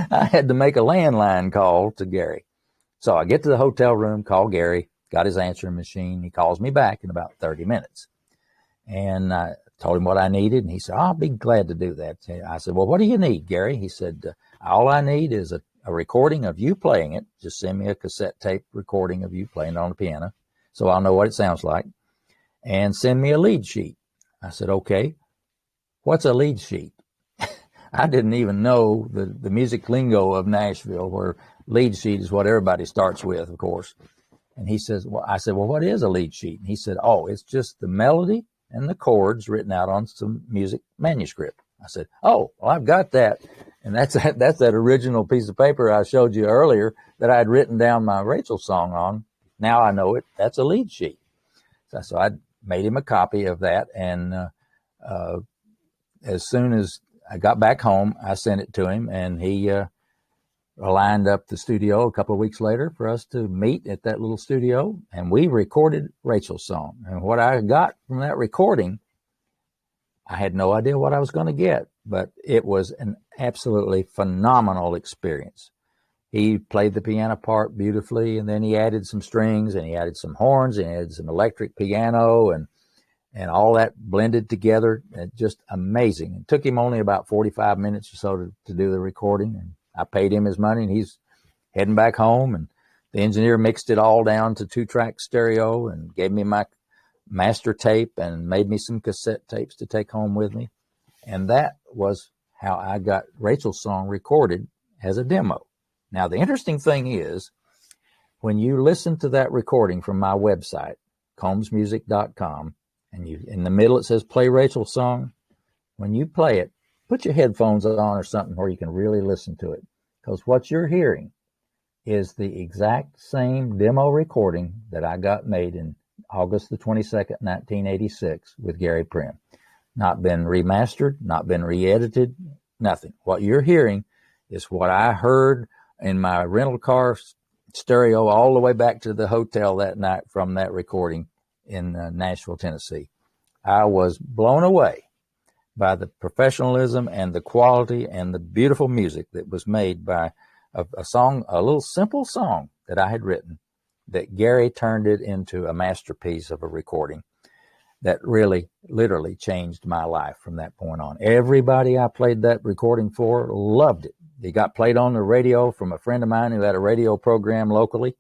I had to make a landline call to Gary. So I get to the hotel room, call Gary, got his answering machine. He calls me back in about 30 minutes. And I told him what I needed, and he said, I'll be glad to do that. I said, well, what do you need, Gary? He said, all I need is a recording of you playing it. Just send me a cassette tape recording of you playing it on the piano so I'll know what it sounds like. And send me a lead sheet. I said, okay, what's a lead sheet? I didn't even know the music lingo of Nashville, where lead sheet is what everybody starts with, of course. And he says, well, I said, well, what is a lead sheet? And he said, oh, it's just the melody and the chords written out on some music manuscript. I said, oh, well, I've got that. And that's that original piece of paper I showed you earlier that I had written down my Rachel song on. Now I know it. That's a lead sheet. So I made him a copy of that. And as soon as I got back home, I sent it to him, and he lined up the studio a couple of weeks later for us to meet at that little studio, and we recorded Rachel's song. And what I got from that recording, I had no idea what I was going to get, but it was an absolutely phenomenal experience. He played the piano part beautifully, and then he added some strings, and he added some horns, and he added some electric piano, and all that blended together. Just amazing. It took him only about 45 minutes or so to do the recording, and I paid him his money, and he's heading back home, and the engineer mixed it all down to 2-track stereo and gave me my master tape and made me some cassette tapes to take home with me. And that was how I got Rachel's song recorded as a demo. Now, the interesting thing is, when you listen to that recording from my website, combsmusic.com, and in the middle it says play Rachel's song, when you play it, put your headphones on or something where you can really listen to it. Because what you're hearing is the exact same demo recording that I got made in August the 22nd, 1986 with Gary Prim. Not been remastered, not been re-edited, nothing. What you're hearing is what I heard in my rental car stereo all the way back to the hotel that night from that recording in Nashville, Tennessee. I was blown away by the professionalism and the quality and the beautiful music that was made by a song, a little simple song that I had written, that Gary turned it into a masterpiece of a recording that really, literally changed my life from that point on. Everybody I played that recording for loved it. It got played on the radio from a friend of mine who had a radio program locally.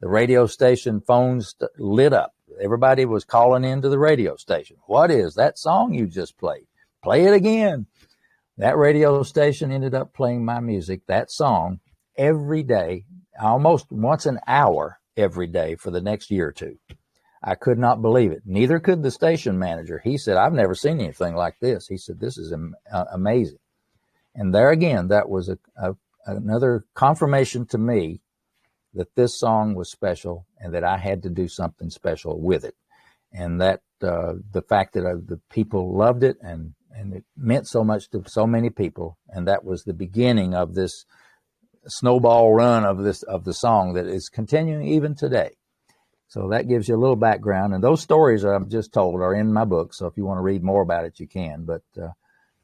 The radio station phones lit up. Everybody was calling into the radio station. What is that song you just played? Play it again. That radio station ended up playing my music, that song, every day, almost once an hour every day for the next year or two. I could not believe it. Neither could the station manager. He said, I've never seen anything like this. He said, this is amazing. And there again, that was another confirmation to me that this song was special and that I had to do something special with it. And that the fact that the people loved it and and it meant so much to so many people. And that was the beginning of this snowball run of the song that is continuing even today. So that gives you a little background. And those stories I've just told are in my book. So if you want to read more about it, you can. But the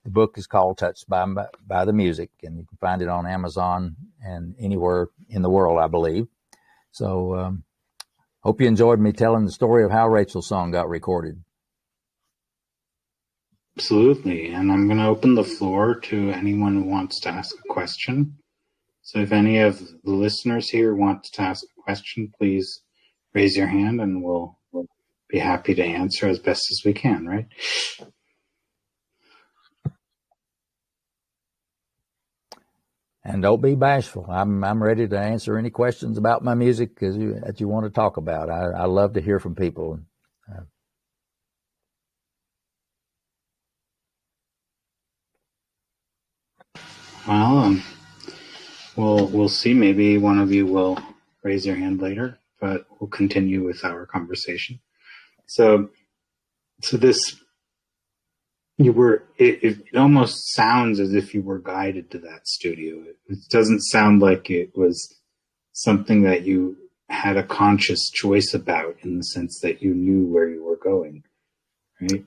book is called Touched by the Music, and you can find it on Amazon and anywhere in the world, I believe. So hope you enjoyed me telling the story of how Rachel's song got recorded. Absolutely. And I'm going to open the floor to anyone who wants to ask a question. So if any of the listeners here want to ask a question, please raise your hand and we'll be happy to answer as best as we can, right? And don't be bashful. I'm ready to answer any questions about my music that you want to talk about. I love to hear from people. Well, we'll see. Maybe one of you will raise your hand later, but we'll continue with our conversation. So this, it almost sounds as if you were guided to that studio. It doesn't sound like it was something that you had a conscious choice about, in the sense that you knew where you were going, right?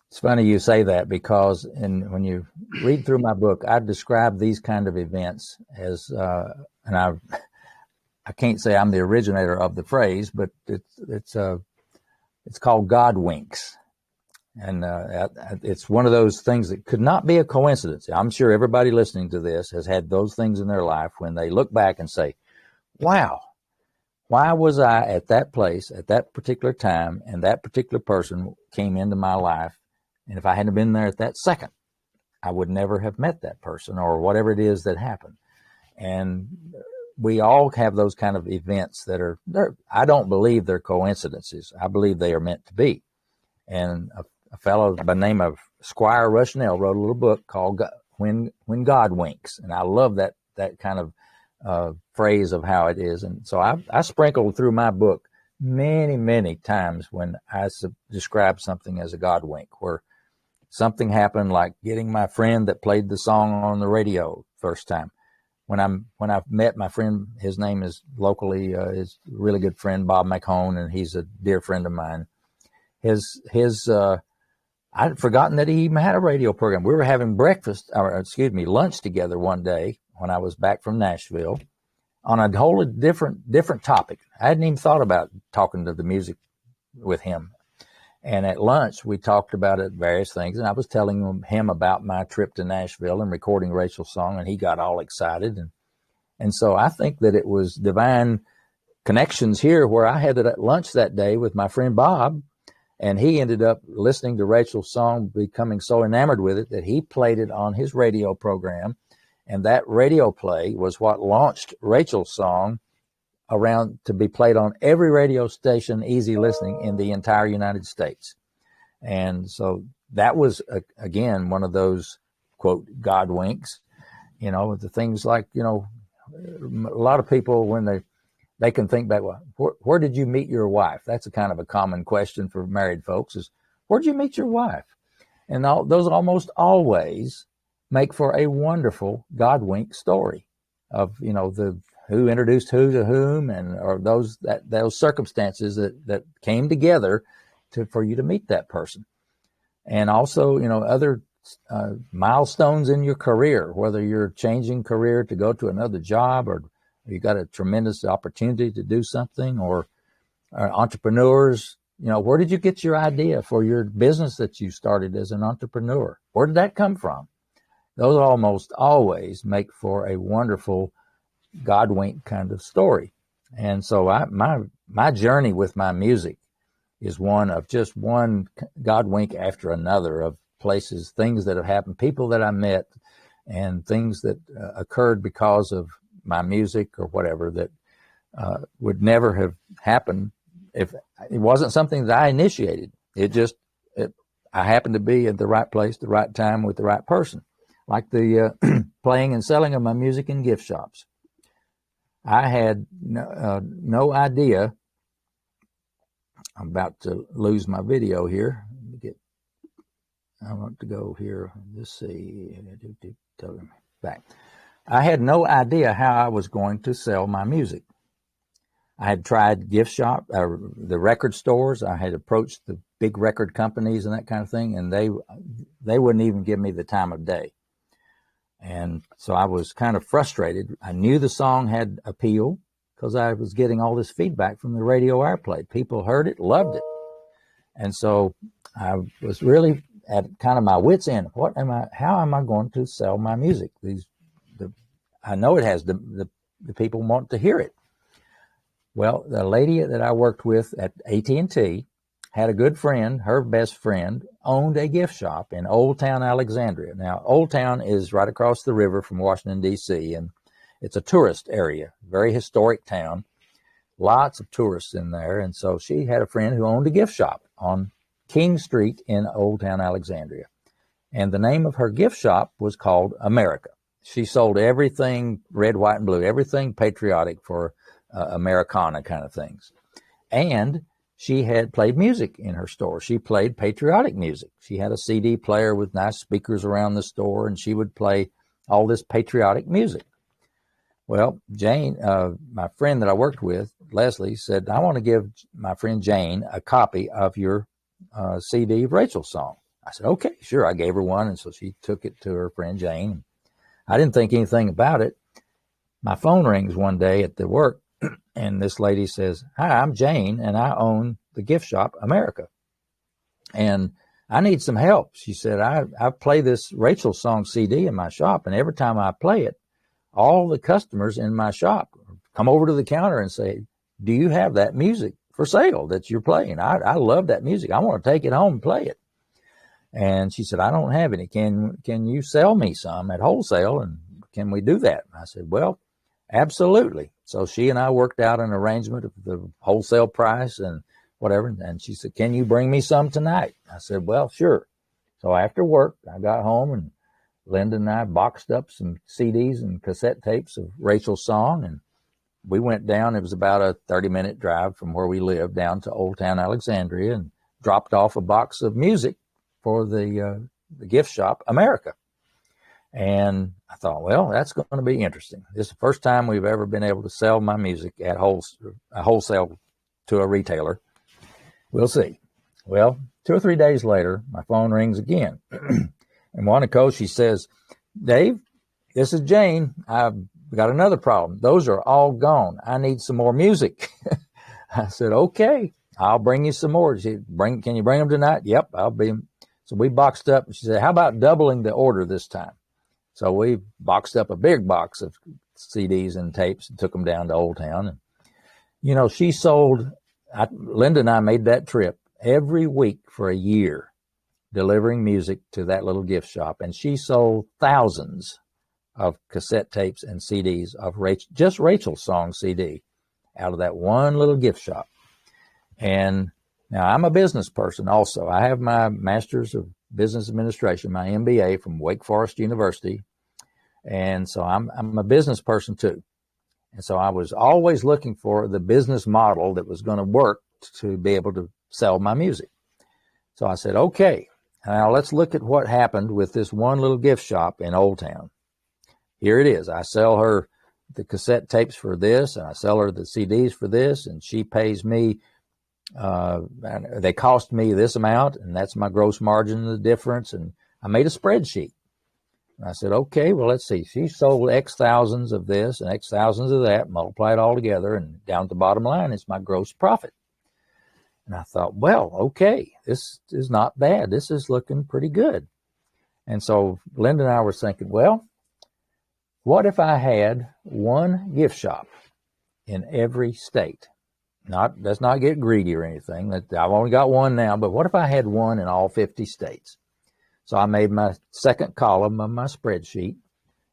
It's funny you say that, because when you read through my book, I describe these kind of events as, and I can't say I'm the originator of the phrase, but it's called God winks. And it's one of those things that could not be a coincidence. I'm sure everybody listening to this has had those things in their life when they look back and say, wow, why was I at that place at that particular time, and that particular person came into my life? And if I hadn't been there at that second, I would never have met that person, or whatever it is that happened. And we all have those kind of events that I don't believe they're coincidences. I believe they are meant to be. And a fellow by the name of Squire Rushnell wrote a little book called When God Winks. And I love that kind of phrase of how it is. And so I sprinkled through my book many, many times when I describe something as a God wink, where something happened, like getting my friend that played the song on the radio first time. When I met my friend, his name is locally, his really good friend, Bob McHone, and he's a dear friend of mine. I'd forgotten that he even had a radio program. We were having lunch together one day when I was back from Nashville on a whole different topic. I hadn't even thought about talking to the music with him. And at lunch, we talked about various things, and I was telling him about my trip to Nashville and recording Rachel's song, and he got all excited. And so I think that it was divine connections here, where I had it at lunch that day with my friend Bob, and he ended up listening to Rachel's song, becoming so enamored with it that he played it on his radio program. And that radio play was what launched Rachel's song around to be played on every radio station, easy listening, in the entire United States. And so that was, again, one of those, quote, God winks. The things like, a lot of people, when they can think back, well, where did you meet your wife? That's a kind of a common question for married folks, is, where'd you meet your wife? And those almost always make for a wonderful God wink story of, who introduced who to whom, or those circumstances that came together for you to meet that person. And also, other milestones in your career, whether you're changing career to go to another job, or you got a tremendous opportunity to do something, or entrepreneurs, where did you get your idea for your business that you started as an entrepreneur? Where did that come from? Those almost always make for a wonderful God wink kind of story. And so my journey with my music is one of just one God wink after another, of places, things that have happened, people that I met, and things that occurred because of my music or whatever, that would never have happened if it wasn't something that I initiated. I happened to be at the right place, the right time, with the right person, like the playing and selling of my music in gift shops. I had no idea. I'm about to lose my video here. I want to go here. Let's see. Back. I had no idea how I was going to sell my music. I had tried gift shop, the record stores. I had approached the big record companies and that kind of thing, and they wouldn't even give me the time of day. And so I was kind of frustrated. I knew the song had appeal because I was getting all this feedback from the radio airplay. People heard it, loved it. And so I was really at kind of my wit's end. How am I going to sell my music? I know it has the people want to hear it. Well, the lady that I worked with at AT&T had a good friend. Her best friend owned a gift shop in Old Town, Alexandria. Now, Old Town is right across the river from Washington, D.C., and it's a tourist area, very historic town, lots of tourists in there. And so she had a friend who owned a gift shop on King Street in Old Town, Alexandria. And the name of her gift shop was called America. She sold everything red, white, and blue, everything patriotic for Americana kind of things. And she had played music in her store. She played patriotic music. She had a CD player with nice speakers around the store, and she would play all this patriotic music. Well, Jane, my friend that I worked with, Leslie, said, I want to give my friend Jane a copy of your CD of Rachel's song. I said, okay, sure. I gave her one, and so she took it to her friend Jane. I didn't think anything about it. My phone rings one day at the work, and this lady says, hi, I'm Jane, and I own the gift shop, America. And I need some help. She said, I play this Rachel song CD in my shop, and every time I play it, all the customers in my shop come over to the counter and say, do you have that music for sale that you're playing? I love that music. I want to take it home and play it. And she said, I don't have any. Can you sell me some at wholesale? And can we do that? I said, well, absolutely. So she and I worked out an arrangement of the wholesale price and whatever. And she said, can you bring me some tonight? I said, well, sure. So after work, I got home, and Linda and I boxed up some CDs and cassette tapes of Rachel's song. And we went down. It was about a 30-minute drive from where we lived down to Old Town Alexandria, and dropped off a box of music for the gift shop, America. And I thought, well, that's going to be interesting. This is the first time we've ever been able to sell my music at wholesale to a retailer. We'll see. Well, 2 or 3 days later, my phone rings again. And Wanako, she says, Dave, this is Jane. I've got another problem. Those are all gone. I need some more music. I said, okay, I'll bring you some more. She said, can you bring them tonight? Yep, I'll be. So we boxed up. She said, how about doubling the order this time? So we boxed up a big box of CDs and tapes and took them down to Old Town. And, you know, she sold, Linda and I made that trip every week for a year, delivering music to that little gift shop. And she sold thousands of cassette tapes and CDs of just Rachel's song CD out of that one little gift shop. And now I'm a business person also. I have my Master's of Business Administration, my MBA from Wake Forest University. And so I'm a business person too. And so I was always looking for the business model that was going to work to be able to sell my music. So I said, okay, now let's look at what happened with this one little gift shop in Old Town. Here it is. I sell her the cassette tapes for this, and I sell her the CDs for this, and she pays me, they cost me this amount, and that's my gross margin, the difference. And I made a spreadsheet. And I said, okay, well, let's see. She sold X thousands of this and X thousands of that, multiply it all together, and down at the bottom line, it's my gross profit. And I thought, well, okay, this is not bad. This is looking pretty good. And so Linda and I were thinking, well, what if I had one gift shop in every state? Let's not get greedy or anything. I've only got one now, but what if I had one in all 50 states? So I made my second column of my spreadsheet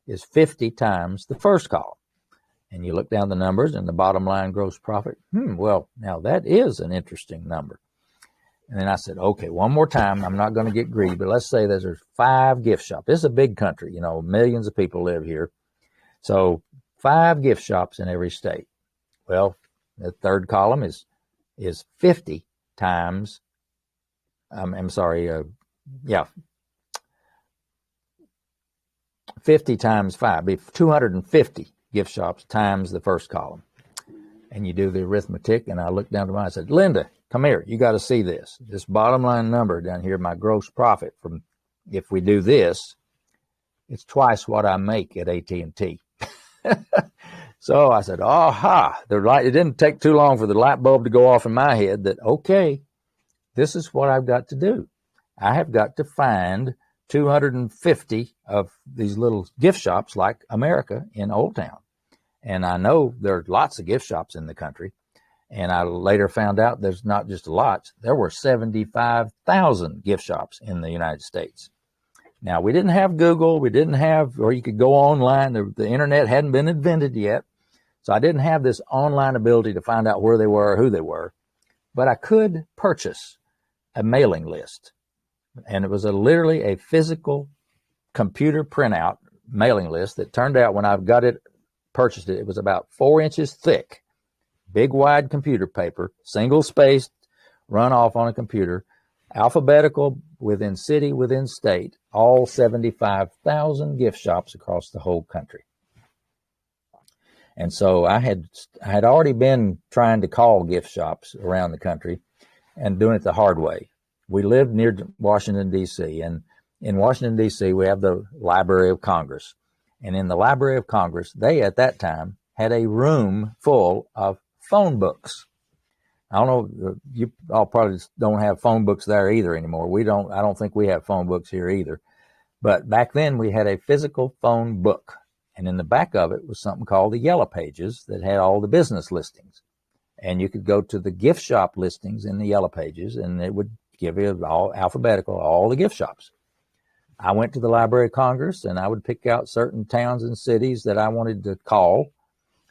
is 50 times the first column. And you look down the numbers and the bottom line gross profit. Well, now that is an interesting number. And then I said, okay, one more time. I'm not going to get greedy, but let's say there's 5 gift shops. This is a big country. You know, millions of people live here. So 5 gift shops in every state. Well, the third column is 50 times, 50 50 times 5, be 250 gift shops times the first column. And you do the arithmetic, and I looked down to mine. I said, Linda, come here. You got to see this. This bottom line number down here, my gross profit from, if we do this, it's twice what I make at AT&T. So I said, aha. It didn't take too long for the light bulb to go off in my head that, okay, this is what I've got to do. I have got to find 250 of these little gift shops like America in Old Town. And I know there are lots of gift shops in the country. And I later found out there's not just lots. There were 75,000 gift shops in the United States. Now, we didn't have Google. We didn't have, or you could go online. The internet hadn't been invented yet. So I didn't have this online ability to find out where they were, who they were. But I could purchase a mailing list. And it was literally a physical computer printout mailing list that turned out when I got it, purchased it, it was about 4 inches thick, big wide computer paper, single spaced, run off on a computer, alphabetical, within city, within state, all 75,000 gift shops across the whole country. And so I had already been trying to call gift shops around the country and doing it the hard way. We lived near Washington, D.C., and in Washington, D.C., we have the Library of Congress. And in the Library of Congress, they, at that time, had a room full of phone books. I don't know, you all probably don't have phone books there either anymore. I don't think we have phone books here either. But back then, we had a physical phone book. And in the back of it was something called the Yellow Pages that had all the business listings. And you could go to the gift shop listings in the Yellow Pages, and it would give you all alphabetical, all the gift shops. I went to the Library of Congress, and I would pick out certain towns and cities that I wanted to call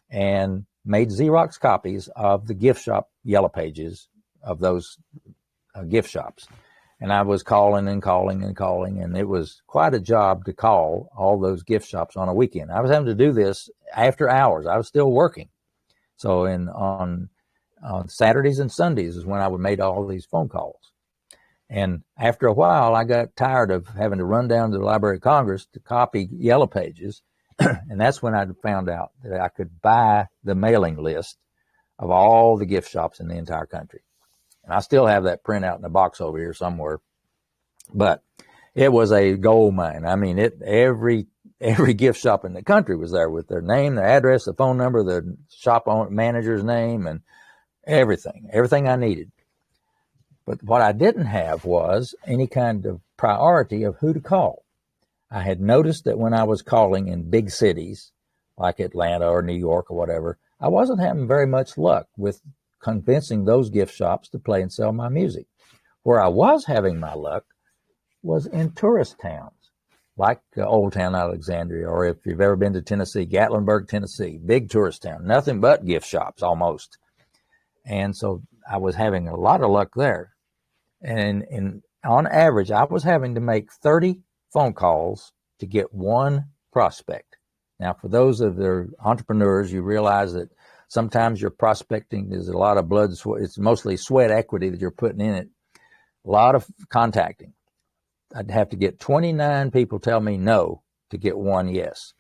and made Xerox copies of the gift shop Yellow Pages of those gift shops. And I was calling and calling and calling, and it was quite a job to call all those gift shops on a weekend. I was having to do this after hours. I was still working. So on Saturdays and Sundays is when I would make all these phone calls. And after a while, I got tired of having to run down to the Library of Congress to copy Yellow Pages. And that's when I found out that I could buy the mailing list of all the gift shops in the entire country. And I still have that printout in a box over here somewhere. But it was a gold mine. I mean, every gift shop in the country was there with their name, their address, the phone number, the shop manager's name, and everything I needed. But what I didn't have was any kind of priority of who to call. I had noticed that when I was calling in big cities like Atlanta or New York or whatever, I wasn't having very much luck with convincing those gift shops to play and sell my music. Where I was having my luck was in tourist towns like Old Town Alexandria, or if you've ever been to Tennessee, Gatlinburg, Tennessee, big tourist town, nothing but gift shops almost. And so I was having a lot of luck there. And on average, I was having to make 30 phone calls to get one prospect. Now, for those of the entrepreneurs, you realize that sometimes your prospecting is a lot of blood, sweat. It's mostly sweat equity that you're putting in it. A lot of contacting. I'd have to get 29 people tell me no to get one yes.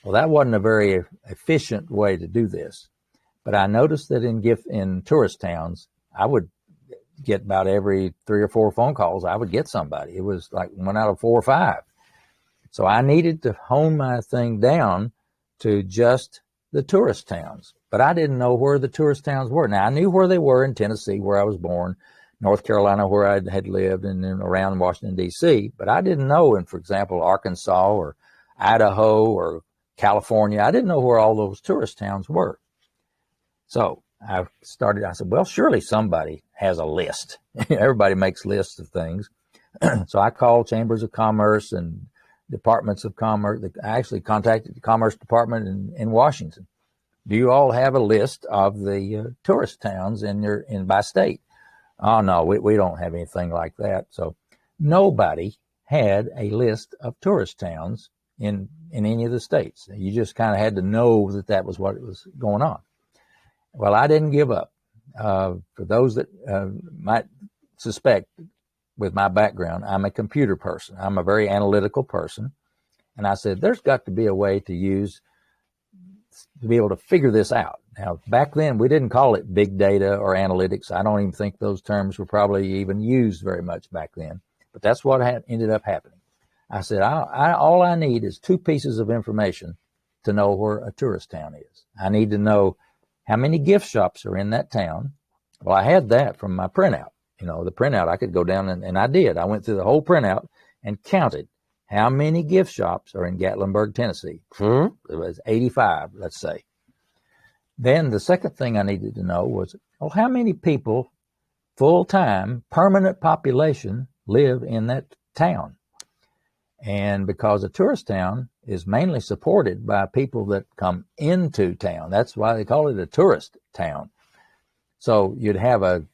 Well, that wasn't a very efficient way to do this. But I noticed that in tourist towns, I would get about every 3 or 4 phone calls, I would get somebody. It was like 1 out of 4 or 5. So I needed to hone my thing down to just the tourist towns. But I didn't know where the tourist towns were. Now, I knew where they were in Tennessee, where I was born, North Carolina, where I had lived, and then around Washington, D.C. But I didn't know in, for example, Arkansas or Idaho or California. I didn't know where all those tourist towns were. So I said, well, surely somebody has a list. Everybody makes lists of things. So I called chambers of commerce and departments of commerce. I actually contacted the Commerce Department in Washington. Do you all have a list of the tourist towns by state? Oh, no, we don't have anything like that. So nobody had a list of tourist towns in any of the states. You just kind of had to know that was what was going on. Well, I didn't give up. For those that might suspect, with my background, I'm a computer person. I'm a very analytical person. And I said, there's got to be a way to be able to figure this out. Now, back then, we didn't call it big data or analytics. I don't even think those terms were probably even used very much back then. But that's what ended up happening. I said, all I need is 2 pieces of information to know where a tourist town is. I need to know how many gift shops are in that town. Well, I had that from my printout. The printout, I could go down and I did. I went through the whole printout and counted how many gift shops are in Gatlinburg, Tennessee. It was 85, let's say. Then the second thing I needed to know was, how many people, full-time, permanent population, live in that town? And because a tourist town is mainly supported by people that come into town, that's why they call it a tourist town. So you'd have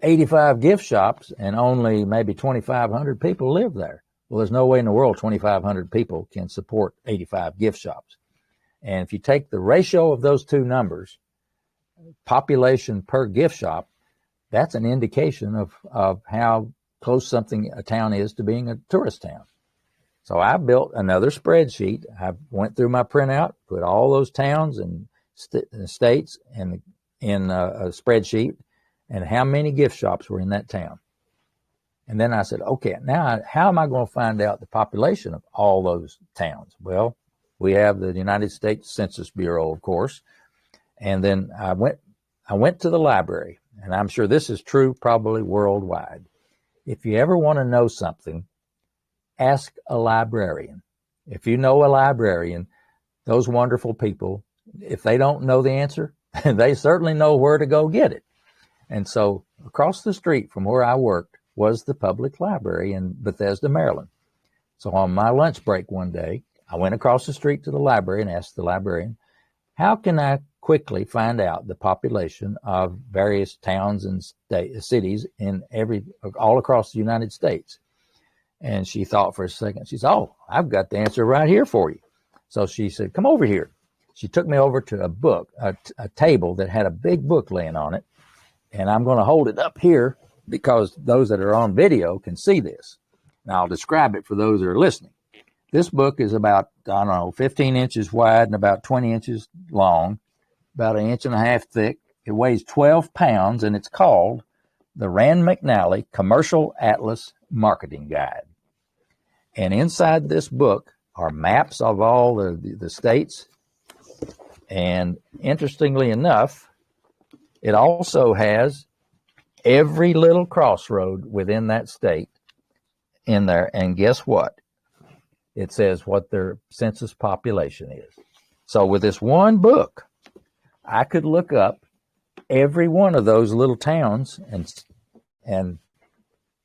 85 gift shops and only maybe 2,500 people live there. Well, there's no way in the world 2,500 people can support 85 gift shops. And if you take the ratio of those 2 numbers, population per gift shop, that's an indication of how close a town is to being a tourist town. So I built another spreadsheet. I went through my printout, put all those towns and states in a spreadsheet, and how many gift shops were in that town. And then I said, okay, now how am I going to find out the population of all those towns? Well, we have the United States Census Bureau, of course. And then I went to the library, and I'm sure this is true probably worldwide. If you ever want to know something, ask a librarian. If you know a librarian, those wonderful people, if they don't know the answer, they certainly know where to go get it. And so across the street from where I worked was the public library in Bethesda, Maryland. So on my lunch break one day, I went across the street to the library and asked the librarian, how can I quickly find out the population of various towns and cities all across the United States? And she thought for a second. She said, oh, I've got the answer right here for you. So she said, come over here. She took me over to a table that had a big book laying on it. And I'm going to hold it up here because those that are on video can see this. Now I'll describe it for those that are listening. This book is about, 15 inches wide and about 20 inches long, about 1.5 inches thick. It weighs 12 pounds, and it's called the Rand McNally Commercial Atlas Marketing Guide. And inside this book are maps of all the states. And interestingly enough, it also has every little crossroad within that state in there. And guess what? It says what their census population is. So with this one book, I could look up every one of those little towns and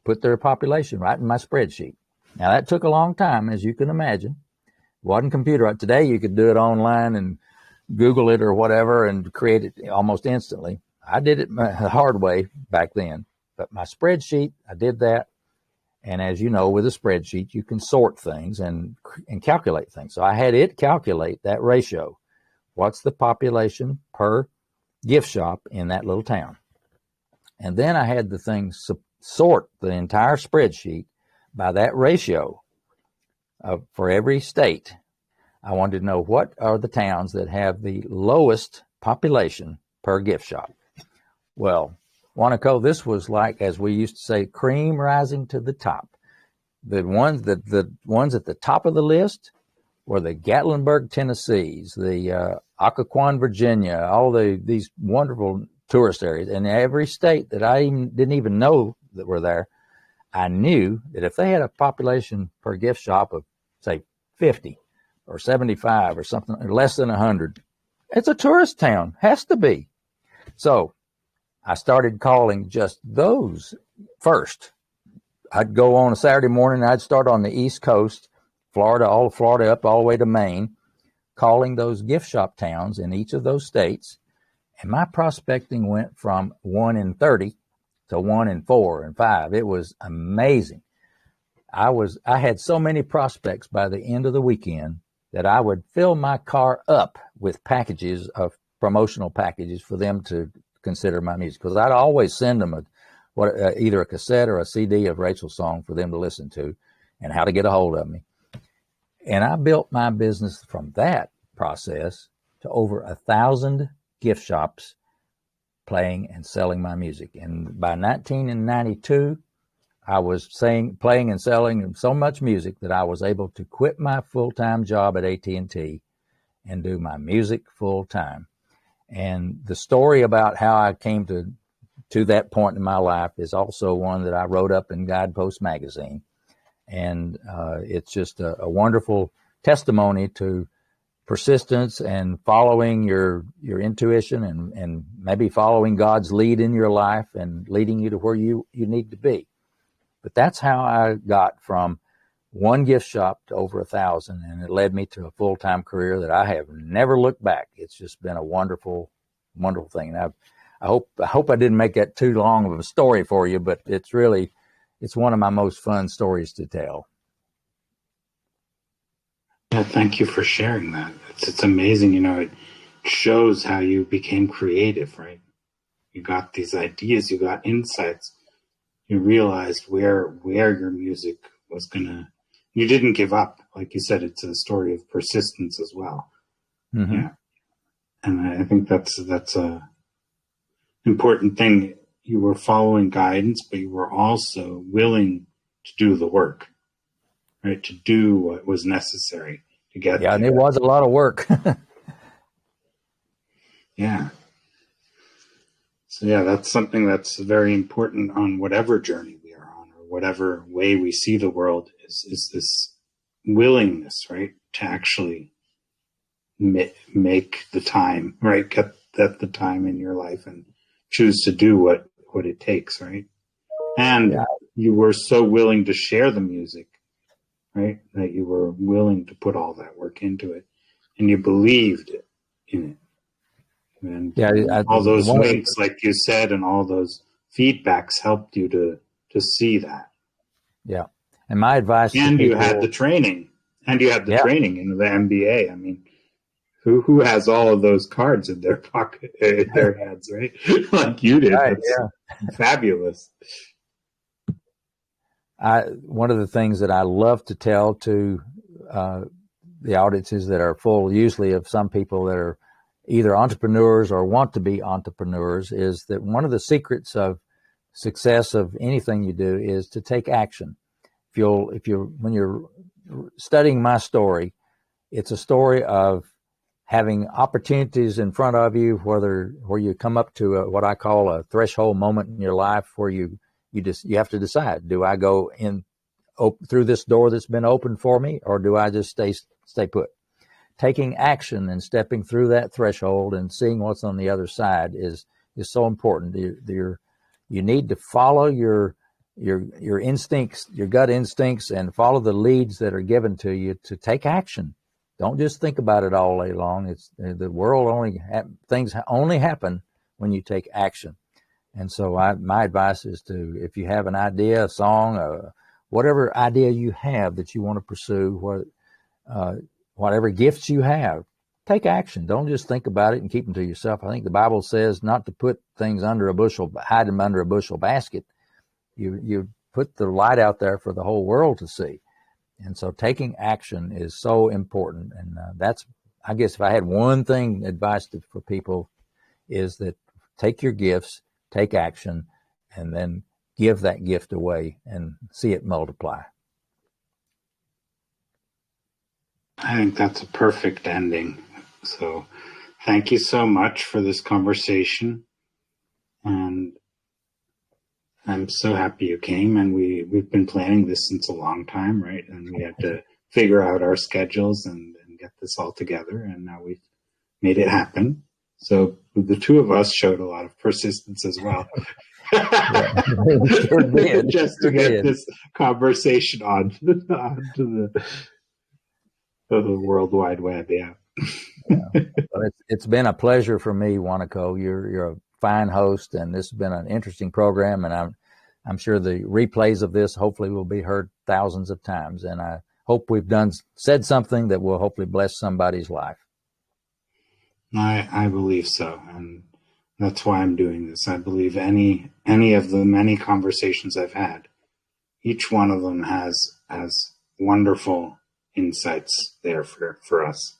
put their population right in my spreadsheet. Now, that took a long time, as you can imagine. It wasn't computerized. Today, you could do it online and Google it or whatever and create it almost instantly. I did it the hard way back then. But my spreadsheet, I did that. And as you know, with a spreadsheet, you can sort things and calculate things. So I had it calculate that ratio. What's the population per gift shop in that little town? And then I had the thing sort the entire spreadsheet by that ratio for every state. I wanted to know what are the towns that have the lowest population per gift shop. Well, Wanaco, this was like, as we used to say, cream rising to the top. The ones at the top of the list were the Gatlinburg, Tennessees, the Occoquan, Virginia, all these wonderful tourist areas. And every state that I didn't even know that were there, I knew that if they had a population per gift shop of, say, 50 or 75 or something, or less than 100, it's a tourist town, has to be. So I started calling just those first. I'd go on a Saturday morning, and I'd start on the East Coast, Florida, all of Florida up all the way to Maine, calling those gift shop towns in each of those states. And my prospecting went from 1 in 30 to 1 in 4 and 5. It was amazing. I had so many prospects by the end of the weekend that I would fill my car up with packages of promotional packages for them to consider my music, because I'd always send them either a cassette or a CD of Rachel's song for them to listen to and how to get a hold of me. And I built my business from that process to over 1,000 gift shops playing and selling my music. And by 1992, I was playing and selling so much music that I was able to quit my full-time job at AT&T and do my music full-time. And the story about how I came to that point in my life is also one that I wrote up in Guidepost magazine. And it's just a wonderful testimony to persistence and following your intuition and maybe following God's lead in your life and leading you to where you need to be. But that's how I got from one gift shop to over 1,000, and it led me to a full-time career that I have never looked back. It's just been a wonderful, wonderful thing. And I hope I didn't make that too long of a story for you, but it's one of my most fun stories to tell. Yeah, thank you for sharing that. It's amazing. It shows how you became creative, right? You got these ideas, you got insights. You realized where your music was gonna. You didn't give up, like you said. It's a story of persistence as well. Mm-hmm. Yeah, and I think that's a important thing. You were following guidance, but you were also willing to do the work, right? To do what was necessary to get there. And it was a lot of work. Yeah. So yeah, that's something that's very important on whatever journey we are on, or whatever way we see the world, is this willingness, right, to actually make the time, right, get the time in your life and choose to do what it takes, right? And you were so willing to share the music, right, that you were willing to put all that work into it, and you believed in it. And all those links, like you said, and all those feedbacks helped you to see that. Yeah. And my advice to people, you had the training, training in the MBA. I mean, who has all of those cards in their pocket, in their hands, right? Like you did. Right, That's fabulous. One of the things that I love to tell to the audiences that are full, usually of some people that are either entrepreneurs or want to be entrepreneurs, is that one of the secrets of success of anything you do is to take action. When you're studying my story, it's a story of having opportunities in front of you, where you come up to what I call a threshold moment in your life, where you have to decide: do I go in through this door that's been opened for me, or do I just stay put? Taking action and stepping through that threshold and seeing what's on the other side is so important. You need to follow your instincts, your gut instincts, and follow the leads that are given to you to take action. Don't just think about it all day long. It's the world things only happen when you take action. And so my advice is if you have an idea, a song, whatever idea you have that you want to pursue, whatever gifts you have, take action. Don't just think about it and keep them to yourself. I think the Bible says not to put things under a bushel, hide them under a bushel basket. You put the light out there for the whole world to see. And so taking action is so important. And that's, I guess, if I had one thing advice for people, is that take your gifts, take action, and then give that gift away and see it multiply. I think that's a perfect ending. So thank you so much for this conversation. And I'm so happy you came. And we've been planning this since a long time, right? And we had to figure out our schedules and get this all together. And now we've made it happen. So the two of us showed a lot of persistence as well. Just to get this conversation onto the World Wide Web, yeah. Well, it's been a pleasure for me, Wanako. You're a fine host, and this has been an interesting program, and I'm sure the replays of this hopefully will be heard thousands of times, and I hope we've said something that will hopefully bless somebody's life. I believe so, and that's why I'm doing this. I believe any of the many conversations I've had, each one of them has wonderful insights there for us.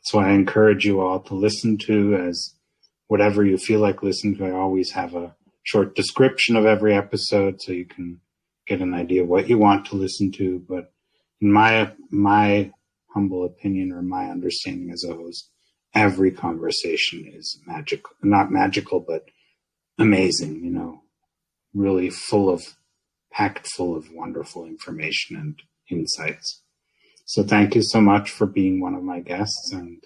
So I encourage you all to listen to as whatever you feel like listening to. I always have a short description of every episode so you can get an idea of what you want to listen to. But in my humble opinion, or my understanding as a host, every conversation is magical, not magical, but amazing, really packed full of wonderful information and insights. So thank you so much for being one of my guests and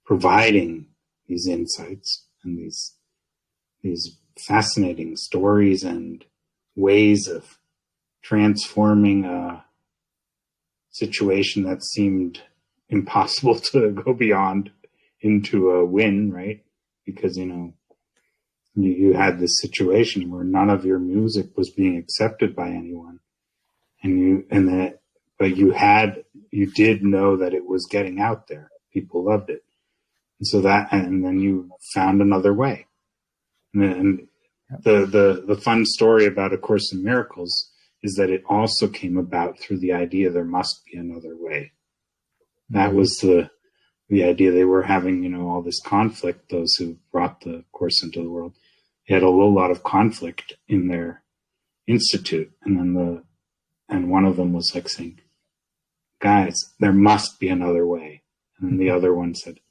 providing these insights and these fascinating stories and ways of transforming a situation that seemed impossible to go beyond into a win, right? Because, you had this situation where none of your music was being accepted by anyone. But you did know that it was getting out there. People loved it. And then you found another way. And the fun story about A Course in Miracles is that it also came about through the idea there must be another way. That was the idea. They were having, all this conflict, those who brought the Course into the world. They had a lot of conflict in their institute. And one of them was like saying, guys, there must be another way. And then the other one said,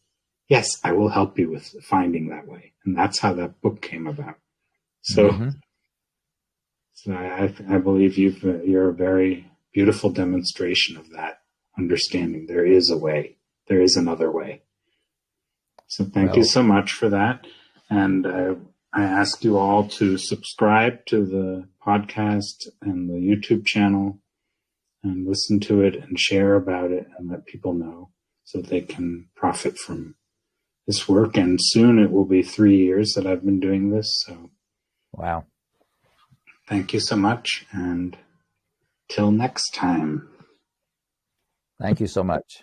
yes, I will help you with finding that way. And that's how that book came about. So, so I believe you're a very beautiful demonstration of that understanding. There is a way. There is another way. So thank you so much for that. And I ask you all to subscribe to the podcast and the YouTube channel and listen to it and share about it and let people know so they can profit from this work. And soon it will be 3 years that I've been doing this. So, wow. Thank you so much. And till next time. Thank you so much.